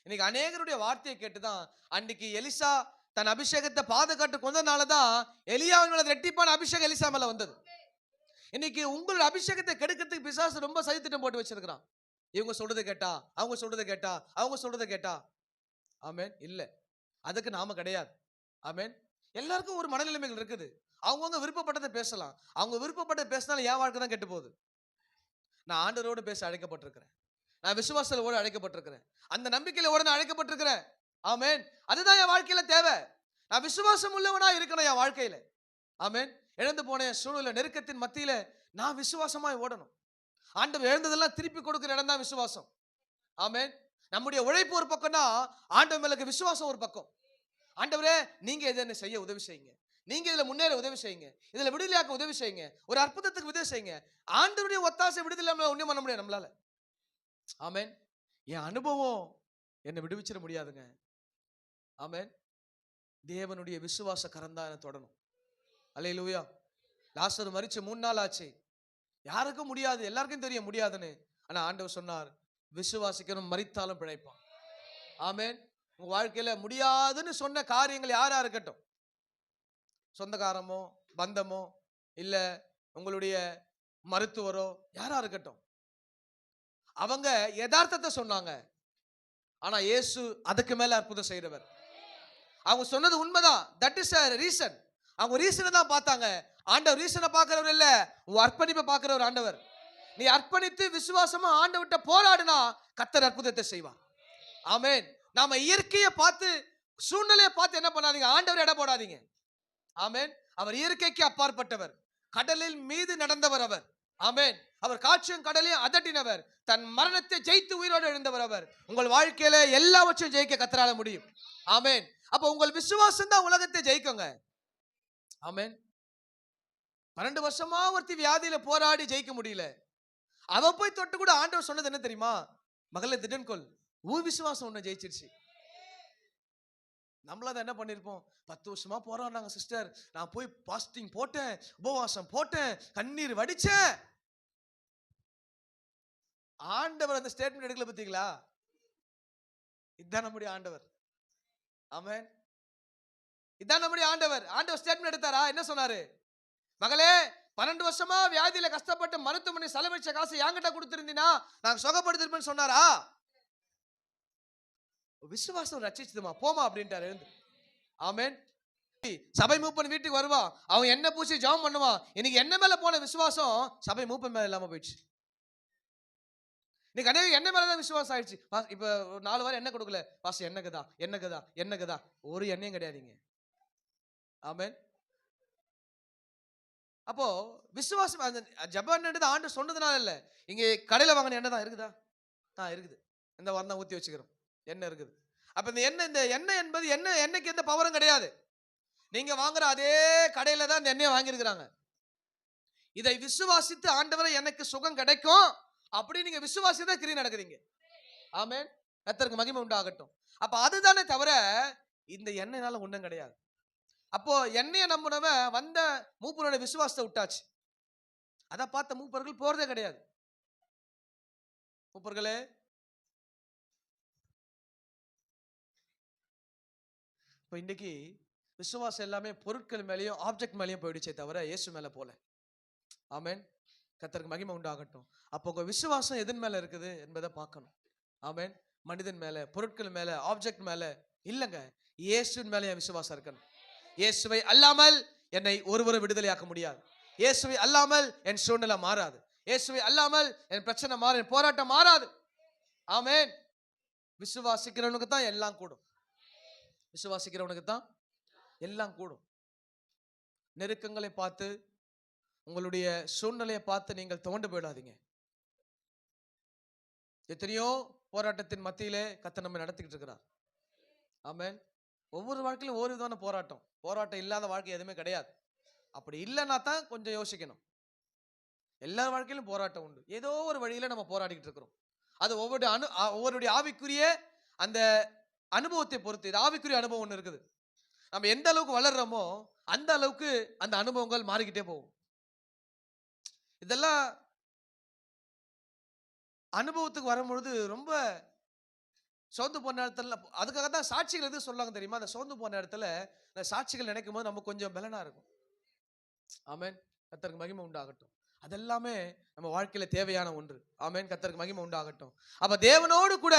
இன்னைக்கு அநேகருடைய வார்த்தையை கேட்டுதான் அன்னைக்கு எலிசா தன் அபிஷேகத்தை பாதுகாத்து கொண்டனாலதான் எலியாவின் மேல ரெட்டிப்பான அபிஷேகம் எலிசா மேல வந்தது. இன்னைக்கு உங்களோட அபிஷேகத்தை கெடுக்கிறதுக்கு பிசாசு ரொம்ப சதித்திட்டம் போட்டு வச்சிருக்கிறான். இவங்க சொல்றதை கேட்டா, அவங்க சொல்றதை கேட்டா, அவங்க சொல்றதை கேட்டா. ஆமென். இல்ல, அதுக்கு நாம கிடையாது. ஆமென். எல்லாருக்கும் ஒரு மனநிலைமைகள் இருக்குது, அவங்கவுங்க விருப்பப்பட்டதை பேசலாம். அவங்க விருப்பப்பட்டதை பேசினாலும் என் வாழ்க்கை தான் கெட்டு போகுது. நான் ஆண்டவரோடு பேச அழைக்கப்பட்டிருக்கிறேன், நான் விசுவாசத்தோடு அழைக்கப்பட்டிருக்கிறேன், அந்த நம்பிக்கையில ஓட நான் அழைக்கப்பட்டிருக்கிறேன். ஆமென். அதுதான் என் வாழ்க்கையில தேவை. நான் விசுவாசம் உள்ளவனா இருக்கணும் என் வாழ்க்கையில. ஆமென். இழந்து போன சூழ்நிலை நெருக்கத்தின் மத்தியில நான் விசுவாசமாய் ஓடணும். ஆண்டவர் எழுந்ததெல்லாம் திருப்பி கொடுக்கிற இடம் தான் விசுவாசம். ஆமென். நம்முடைய உழைப்பு ஒரு பக்கம்னா ஆண்டவர் மேல விசுவாசம் ஒரு பக்கம். ஆண்டவரே நீங்க இதை செய்ய உதவி செய்யுங்க, நீங்க இதுல முன்னேற உதவி செய்யுங்க, இதுல விடுதலையாக்க உதவி செய்யுங்க, ஒரு அற்புதத்துக்கு உதவி செய்யுங்க. ஆண்டவருடைய ஒத்தாசை விடுதலை ஒன்றும் பண்ண முடியாது நம்மளால. ஆமென். என் அனுபவம் என்னை விடுவிச்சிட முடியாதுங்க. ஆமென். தேவனுடைய விசுவாச கரந்தா என்னை தொடணும். அல்லேலூயா. லாசரு மரிச்சு 3 நாள் ஆச்சு, யாருக்கும் முடியாது, எல்லாருக்கும் தெரியும் முடியாதுன்னு. ஆனா ஆண்டவர் சொன்னார், விசுவாசிக்கணும் மரித்தாலும் பிழைப்பான். ஆமென். உங்க வாழ்க்கையில முடியாதுன்னு சொன்ன காரியங்கள் யாரா இருக்கட்டும், சொந்தக்காரமோ பந்தமோ இல்ல உங்களுடைய மருத்துவரோ யாரா இருக்கட்டும், அவங்க யதார்த்தத்தை சொன்னாங்க. ஆனா இயேசு அதுக்கு மேல அற்புதம் செய்றவர். அவங்க சொன்னது உண்மைதான், தட் இஸ் a ரீசன். அவங்க ரீசனை தான் பார்த்தாங்க. ஆண்டவர் ரீசனை பார்க்கிறவர் இல்ல, உன் அர்ப்பணிப்பை பார்க்கிறவர் ஆண்டவர். நீ அர்ப்பணித்து விசுவாசமா ஆண்டவர்கிட்ட போராடுனா கர்த்தர் அற்புதத்தை செய்வார். ஆமென். நாம இயற்கையை பார்த்து சூழ்நிலையை பார்த்து என்ன பண்ணாதீங்க, ஆண்டவர் எடை போடாதீங்க. ஆமென். அவர் இயற்கைக்கு அப்பாற்பட்டவர், கடலில் மீது நடந்தவர் அவர். ஆமென். அவர் காட்சியும் கடலையும் அதட்டினவர், தன் மரணத்தை ஜெயித்து உயிரோடு எழுந்தவர் அவர். உங்கள் வாழ்க்கையில எல்லாவற்றையும் ஜெயிக்க கர்த்தரால முடியும். ஆமென். அப்ப உங்கள் விசுவாசம் தான் உலகத்தை ஜெயிக்குங்க. ஆமென். 12 வருஷமா ஒருத்தி வியாதியில போராடி ஜெயிக்க முடியல, அவ போய் தொட்டு கூட ஆண்டவர் சொன்னது என்ன தெரியுமா? மகளே திடன்கொள், உன் விசுவாசம் ஒண்ணு ஜெயிச்சிருச்சு. நம்மளாதான் என்ன பண்ணிருப்போம், 10 வருஷமா போராடினாங்க சிஸ்டர், நான் போய் பாஸ்டிங் போட்டேன், உபவாசம் போட்டேன், கண்ணீர் வடிச்சேன். ஆண்டவர் அந்த ஸ்டேட்மெண்ட் எடுக்கல பத்தீங்களா? இதுதான் நம்முடைய ஆண்டவர். ஆமென். இதான் நம்முடைய ஆண்டவர். ஆண்டவர் ஸ்டேட்மெண்ட் எடுத்தாரா? என்ன சொன்னாரு? மகளே 12 வருஷமா வியாதியில கஷ்டப்பட்டு மருத்துவமனை செலவழிச்ச காசு என்கிட்ட கொடுத்திருந்தீனா நான் சுகப்படுத்திருப்பேன்னு சொன்னாரா? விசுவாசம் ரட்சிச்சுதுமா, போமா அப்படின்ட்டாரு எழுந்து. ஆமென். சபை மூப்பன் வீட்டுக்கு வருவான், அவன் என்ன பூசி ஜெபம் பண்ணுவான். இன்னைக்கு என்ன மேல போன விசுவாசம் சபை மூப்பன் மேல இல்லாம போயிடுச்சு. இன்னைக்கு அநேக என்ன மேலதான் விசுவாசம் ஆயிடுச்சு. இப்ப 4 வாரம் என்ன கொடுக்கல, பாஸ் என்னக்குதா என்னக்குதா என்னக்குதா, ஒரு எண்ணெயும் கிடையாதுங்க. ஆமென். அப்போ விசுவாசம் அந்த ஜெபம் ஆண்டு சொன்னதுனால இல்ல, இங்க கடையில வாங்கின எண்ணெய் தான் இருக்குதா? இருக்குது. இந்த வாரம் தான் ஊத்தி வச்சுக்கிறோம், எண்ணெய் இருக்குது. அப்ப இந்த எண்ணெய் என்பது எண்ணெய்க்கு எந்த பவரும் கிடையாது. நீங்க வாங்குற அதே கடையில தான் இந்த எண்ணெயை வாங்கியிருக்கிறாங்க. இதை விசுவாசித்து ஆண்டவரை எனக்கு சுகம் கிடைக்கும் அப்படி நீங்க விசுவாசித்தா கிரியை நடக்குறீங்க. ஆமென். கர்த்தருக்கு மகிமை உண்டாகட்டும். அப்ப அதுதானே தவிர இந்த எண்ணெய்னால ஒண்ணும் கிடையாது. அப்போ எண்ணெயை நம்பினவன் வந்த மூப்பரோட விசுவாசத்தை விட்டாச்சு. அதை பார்த்த மூப்பர்கள் போறதே கிடையாது. மூப்பர்களே, இப்போ இன்னைக்கு விசுவாசம் எல்லாமே பொருட்கள் மேலேயும் ஆப்ஜெக்ட் மேலேயும் போயிடுச்சே தவிர இயேசு மேல போல. ஆமென். கர்த்தருக்கு மகிமை உண்டாகட்டும். அப்போ உங்க விசுவாசம் எதன் மேல இருக்குது என்பதை பார்க்கணும். ஆமென். மனிதன் மேல, பொருட்கள் மேல, ஆப்ஜெக்ட் மேல இல்லைங்க, இயேசுவின் மேல என் விசுவாசம் இருக்கணும். இயேசுவை அல்லாமல் என்னை ஒருவரும் விடுதலையாக்க முடியாது. இயேசுவை அல்லாமல் என் சூழ்நிலை மாறாது. இயேசுவை அல்லாமல் என் பிரச்சனை மாறாது, என் போராட்டம் மாறாது. ஆமென். விசுவாசிக்கிறவனுக்கு தான் எல்லாம் கூடும். விசுவாசிக்கிறவனுக்கு தான் எல்லாம் கூடும். நெருக்கங்களை பார்த்து, உங்களுடைய சூழ்நிலையை பார்த்து நீங்கள் துவண்டு போயிடாதீங்க. எத்தனையோ போராட்டத்தின் மத்தியிலே கர்த்தர் நம்ம நடத்திக்கிட்டு இருக்கிறார். ஆமென். ஒவ்வொரு வாழ்க்கையிலும் ஒவ்வொரு விதமான போராட்டம் இல்லாத வாழ்க்கை எதுவுமே கிடையாது. அப்படி இல்லைன்னா தான் கொஞ்சம் யோசிக்கணும். எல்லா வாழ்க்கையிலும் போராட்டம் உண்டு. ஏதோ ஒரு வழியில நம்ம போராடிக்கிட்டு இருக்கிறோம். அது ஒவ்வொருடைய ஆவிக்குரிய அந்த அனுபவத்தை பொறுத்து. இது ஆவிக்குரிய அனுபவம் ஒன்று இருக்குது. நம்ம எந்த அளவுக்கு வளர்றோமோ அந்த அளவுக்கு அந்த அனுபவங்கள் மாறிக்கிட்டே போகும். இதெல்லாம் அனுபவத்துக்கு வரும்பொழுது ரொம்ப சோர்ந்து போன நேரத்தில், அதுக்காக தான் சாட்சிகள் எது சொல்லாங்க தெரியுமா? அந்த சோர்ந்து போன நேரத்தில் இந்த சாட்சிகள் நினைக்கும் போது நமக்கு கொஞ்சம் பலனா இருக்கும். ஆமென். கர்த்தருக்கு மகிமை உண்டாகட்டும். அதெல்லாமே நம்ம வாழ்க்கையில தேவையான ஒன்று. ஆமென். கர்த்தருக்கு மகிமை உண்டாகட்டும். அப்ப தேவனோடு கூட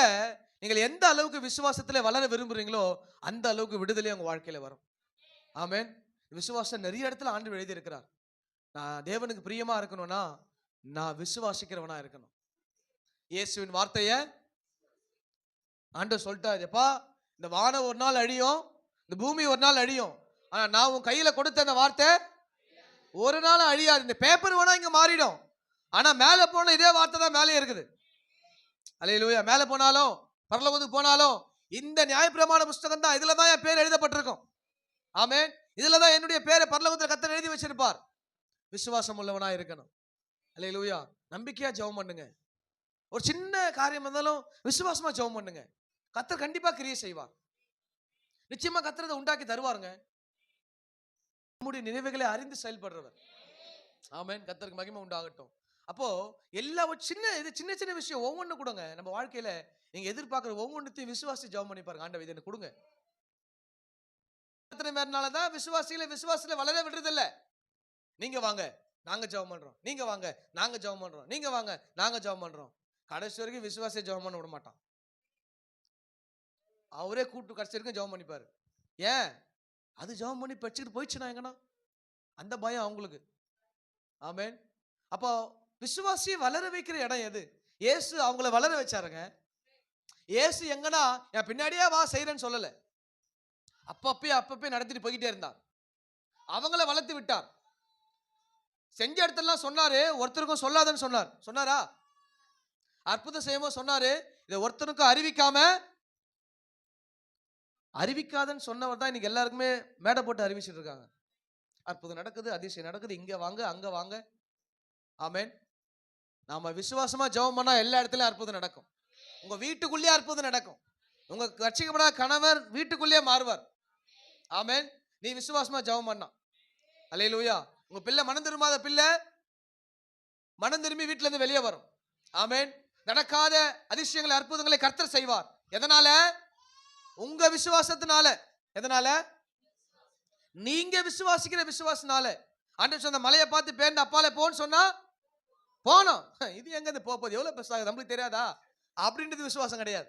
நீங்கள் எந்த அளவுக்கு விசுவாசத்துல வளர விரும்புறீங்களோ அந்த அளவுக்கு விடுதலை உங்க வாழ்க்கையில வரும். ஆமென். விசுவாசம் நிறைய இடத்துல ஆண்டவர் எழுதி இருக்கிறார். நான் தேவனுக்கு பிரியமா இருக்கணும்னா நான் விசுவாசிக்கிறவனா இருக்கணும். இயேசுவின் வார்த்தைய ஆண்டவர் சொல்லிட்டாரு, எப்பா இந்த வானம் ஒரு நாள் அழியும், இந்த பூமி ஒரு நாள் அழியும், ஆனா நான் உன் கையில கொடுத்த அந்த வார்த்தை ஒரு நாள் அழியாது. இந்த பேப்பர் வேணா இங்க மாறிடும், ஆனா மேல போன இதே வார்த்தை தான் மேலே இருக்குது. அல்லேலூயா. மேல போனாலும் பரலோகத்துக்கு போனாலும் இந்த நியாயப்பிரமாண புஸ்தகம் தான், இதுல தான் என் பேர் எழுதப்பட்டிருக்கும். ஆமென். இதுல தான் என்னுடைய பேரை பரலோகத்தில் கர்த்தர் எழுதி வச்சிருப்பார். விசுவாசம் உள்ளவனா இருக்கணும். அல்லேலூயா. நம்பிக்கையா ஜெபம் பண்ணுங்க. ஒரு சின்ன காரியம் இருந்தாலும் விசுவாசமா ஜெபம் பண்ணுங்க. கர்த்தர் கண்டிப்பா கிரியை செய்வார். நிச்சயமா கர்த்தர் அதை உண்டாக்கி தருவாருங்க. நம்முடைய நினைவுகளை அறிந்து செயல்படுறவர். ஆமென். கர்த்தருக்கு மகிமை உண்டாகட்டும். அப்போ எல்லா சின்ன சின்ன விஷயம் ஒவ்வொன்று கொடுங்க. நம்ம வாழ்க்கையில நீங்க எதிர்பார்க்கிற ஒவ்வொன்றுத்தையும் விசுவாசி ஜெபம் பண்ணி பாருங்க. ஆண்டவர் இதை கொடுங்க. தான் விசுவாசிகளை வளர விடுறது இல்ல. நீங்க வாங்க நாங்க ஜெபம் பண்றோம், நீங்க வாங்க நாங்க ஜெபம் பண்றோம், நீங்க வாங்க நாங்க ஜெபம் பண்றோம். கடைசி வரைக்கும் விசுவாசியை ஜெபம் பண்ண விட மாட்டான். அவரே கூட்டு கடைசி வரைக்கும் ஜெபம் பண்ணிப்பாரு. ஏன்? அது ஜெபம் பண்ணி படிச்சுட்டு போயிடுச்சுன்னா எங்கன்னா அந்த பயம் அவங்களுக்கு. ஆமென். அப்போ விசுவாசியை வளர வைக்கிற இடம் எது? இயேசு அவங்கள வளர வச்சாருங்க. இயேசு எங்கன்னா என் பின்னாடியே வா செய்யறேன்னு சொல்லல. அப்பப்பே நடத்திட்டு போய்கிட்டே இருந்தார். அவங்கள வளர்த்து விட்டார். செஞ்ச இடத்தெல்லாம் சொன்னாரு, ஒருத்தருக்கும் சொல்லாதன்னு சொன்னாரா? அற்புதம் செய்யும்போது சொன்னாரு, இதை ஒருத்தருக்கும் அறிவிக்காதன்னு சொன்னவர் தான் இன்னைக்கு எல்லாருக்குமே மேடை போட்டு அறிவிச்சிட்டு இருக்காங்க. அற்புதம் நடக்குது, அதிசயம் நடக்குது, இங்க வாங்க அங்க வாங்க. ஆமென். நாம விசுவாசமா ஜெபம் பண்ணா எல்லா இடத்துலயும் அற்புதம் நடக்கும். உங்க வீட்டுக்குள்ளேயே அற்புதம் நடக்கும். உங்க ரட்சிக்கப்படாத கணவர் வீட்டுக்குள்ளேயே மாறுவார். ஆமென். நீ விசுவாசமா ஜெபம் பண்ணா. அல்லேலூயா. உங்க பிள்ளை மனம் திரும்பாத பிள்ளை மனம் திரும்பி வீட்டுல இருந்து வெளியே வரும். ஆமென். நடக்காத அதிசயங்களை அற்புதங்களை கர்த்தர் செய்வார். எதனால? உங்க விசுவாசத்தினால. எதனால? நீங்க விசுவாசிக்கிற விசுவாசனால. ஆண்டவர் சொன்ன மலையை பார்த்து பேர்ந்து அப்பாலே போன்னு சொன்னா போனோம். இது எங்க இருந்து போகுது, எவ்வளவு பெருசாக நம்மளுக்கு தெரியாதா அப்படின்றது விசுவாசம் கிடையாது.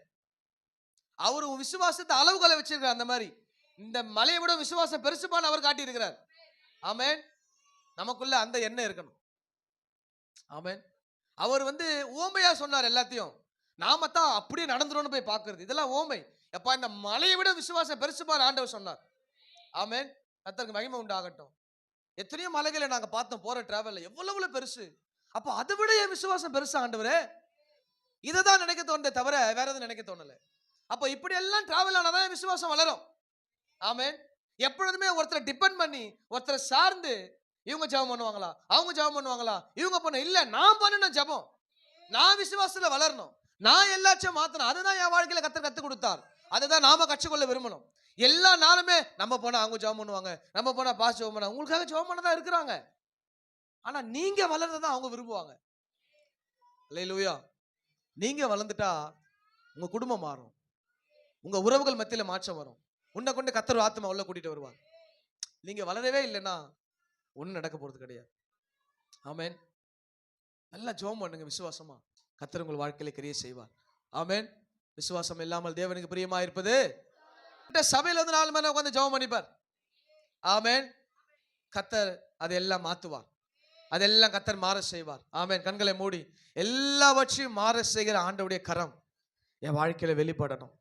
அவரு விசுவாசத்தை அளவுகளை வச்சிருக்கிறார். அந்த மாதிரி இந்த மலையை விட விசுவாசம் பெருசுபான்னு அவர் காட்டி இருக்கிறார். ஆமென். நமக்குள்ள அந்த எண்ணம் இருக்கணும். ஆமென். அவர் ஓமையா சொன்னார் எல்லாத்தையும். நாம தான் அப்படியே நடந்துரும்னு போய் பார்க்கிறது. இதெல்லாம் ஓமை. எப்பா இந்த மலையை விட விசுவாசம் பெருசுபான்னு ஆண்டவர் சொன்னார். ஆமென். கர்த்தருக்கு மகிமை உண்டாகட்டும். எத்தனையோ மலைகளை நாங்க பார்த்தோம் போற டிராவல்ல, எவ்வளவு பெருசு. அப்போ அதை விட என் விசுவாசம் பெருசா ஆண்டவரே? இதை தான் நினைக்க தோணுதே தவிர வேற எதுவும் நினைக்க தோணல. அப்போ இப்படி எல்லாம் டிராவல் ஆனாதான் விசுவாசம் வளரும். ஆமென். எப்பொழுதுமே ஒருத்தரை டிபெண்ட் பண்ணி ஒருத்தரை சார்ந்து இவங்க ஜெபம் பண்ணுவாங்களா, அவங்க ஜெபம் பண்ணுவாங்களா, இவங்க பண்ண இல்ல, நான் பண்ணணும் ஜெபம். நான் விசுவாசத்துல வளரணும், நான் எல்லாச்சும் மாத்தணும். அதுதான் என் வாழ்க்கையில கத்து கொடுத்தார். அதுதான் நாம கற்றுக்கொள்ள விரும்பணும். எல்லா நாளுமே நம்ம போனா அவங்க ஜெபம் பண்ணுவாங்க, நம்ம போனா பாஸ் ஜெபம் பண்ண, உங்களுக்காக ஜெபம் பண்ணதான் இருக்கிறாங்க. ஆனா நீங்க வளர்றதான் அவங்க விரும்புவாங்க. அல்லேலூயா. நீங்க வளர்ந்துட்டா உங்க குடும்பம் மாறும், உங்க உறவுகள் மத்தியில மாற்றம் வரும். உன்னை கொண்டு கர்த்தர் ஆத்துமா உள்ள கூட்டிட்டு வருவார். நீங்க வளரவே இல்லைன்னா ஒன்னும் நடக்க போறது கிடையாது. ஆமென். நல்லா ஜெபம் பண்ணுங்க விசுவாசமா. கர்த்தர் உங்கள் வாழ்க்கையில கிரியை செய்வார். ஆமென். விசுவாசம் இல்லாமல் தேவனுக்கு பிரியமா இருப்பது. சபையில 4 மணி நேரம் உட்கார்ந்து ஜெபம் பண்ணிப்பார். ஆமென். கர்த்தர் அதையெல்லாம் மாத்துவார். அதெல்லாம் கர்த்தர் மாற செய்வார். ஆமென். கண்களை மூடி எல்லாவற்றையும் மாற செய்கிற ஆண்டவருடைய கரம் என் வாழ்க்கையில வெளிப்படணும்.